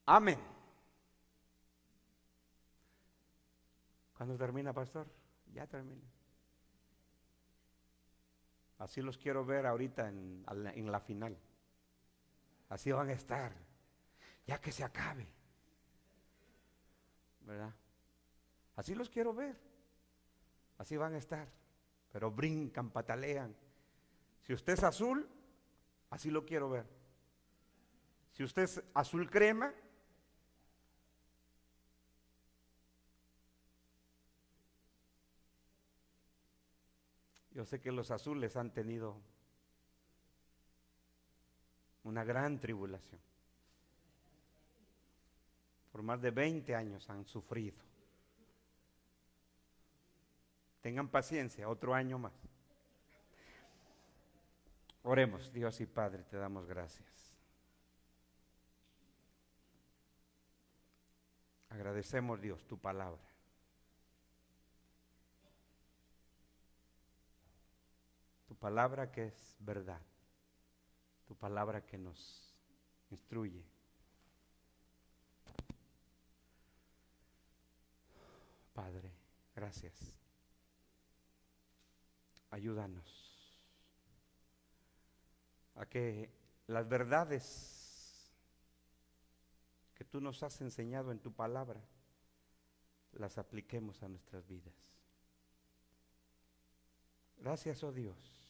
Amén. ¿Cuándo termina, pastor? Ya termina. Así los quiero ver ahorita en la final. Así van a estar, ya que se acabe, ¿verdad? Así los quiero ver. Así van a estar, pero brincan, patalean. Si usted es azul, así lo quiero ver. Si usted es azul crema, yo sé que los azules han tenido una gran tribulación. Por más de 20 años han sufrido. Tengan paciencia, otro año más. Oremos. Dios y Padre, te damos gracias. Agradecemos, Dios, tu palabra. Tu palabra que es verdad. Tu palabra que nos instruye. Padre, gracias. Ayúdanos a que las verdades que tú nos has enseñado en tu palabra las apliquemos a nuestras vidas. Gracias, oh Dios.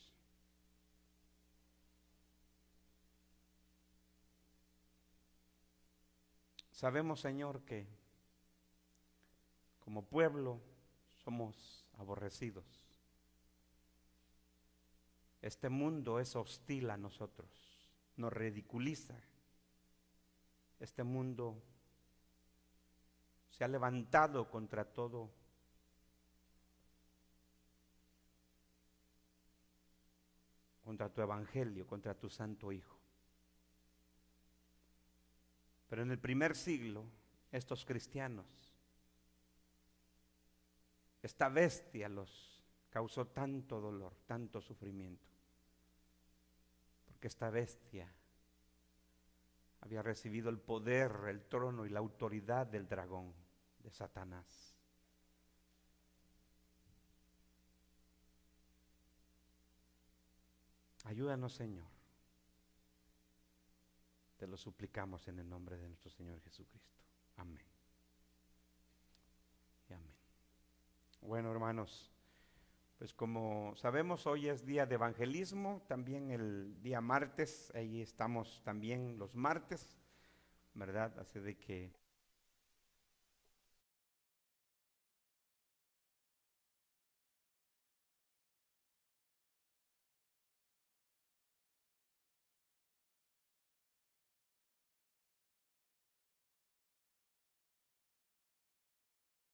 Sabemos, Señor, que como pueblo somos aborrecidos. Este mundo es hostil a nosotros, nos ridiculiza. Este mundo se ha levantado contra todo. Contra tu evangelio, contra tu santo Hijo. Pero en el primer siglo, estos cristianos, esta bestia los causó tanto dolor, tanto sufrimiento. Porque esta bestia había recibido el poder, el trono y la autoridad del dragón, de Satanás. Ayúdanos, Señor. Te lo suplicamos en el nombre de nuestro Señor Jesucristo. Amén. Y amén. Bueno, hermanos, pues como sabemos, hoy es día de evangelismo, también el día martes, ahí estamos también los martes, ¿verdad? Así de que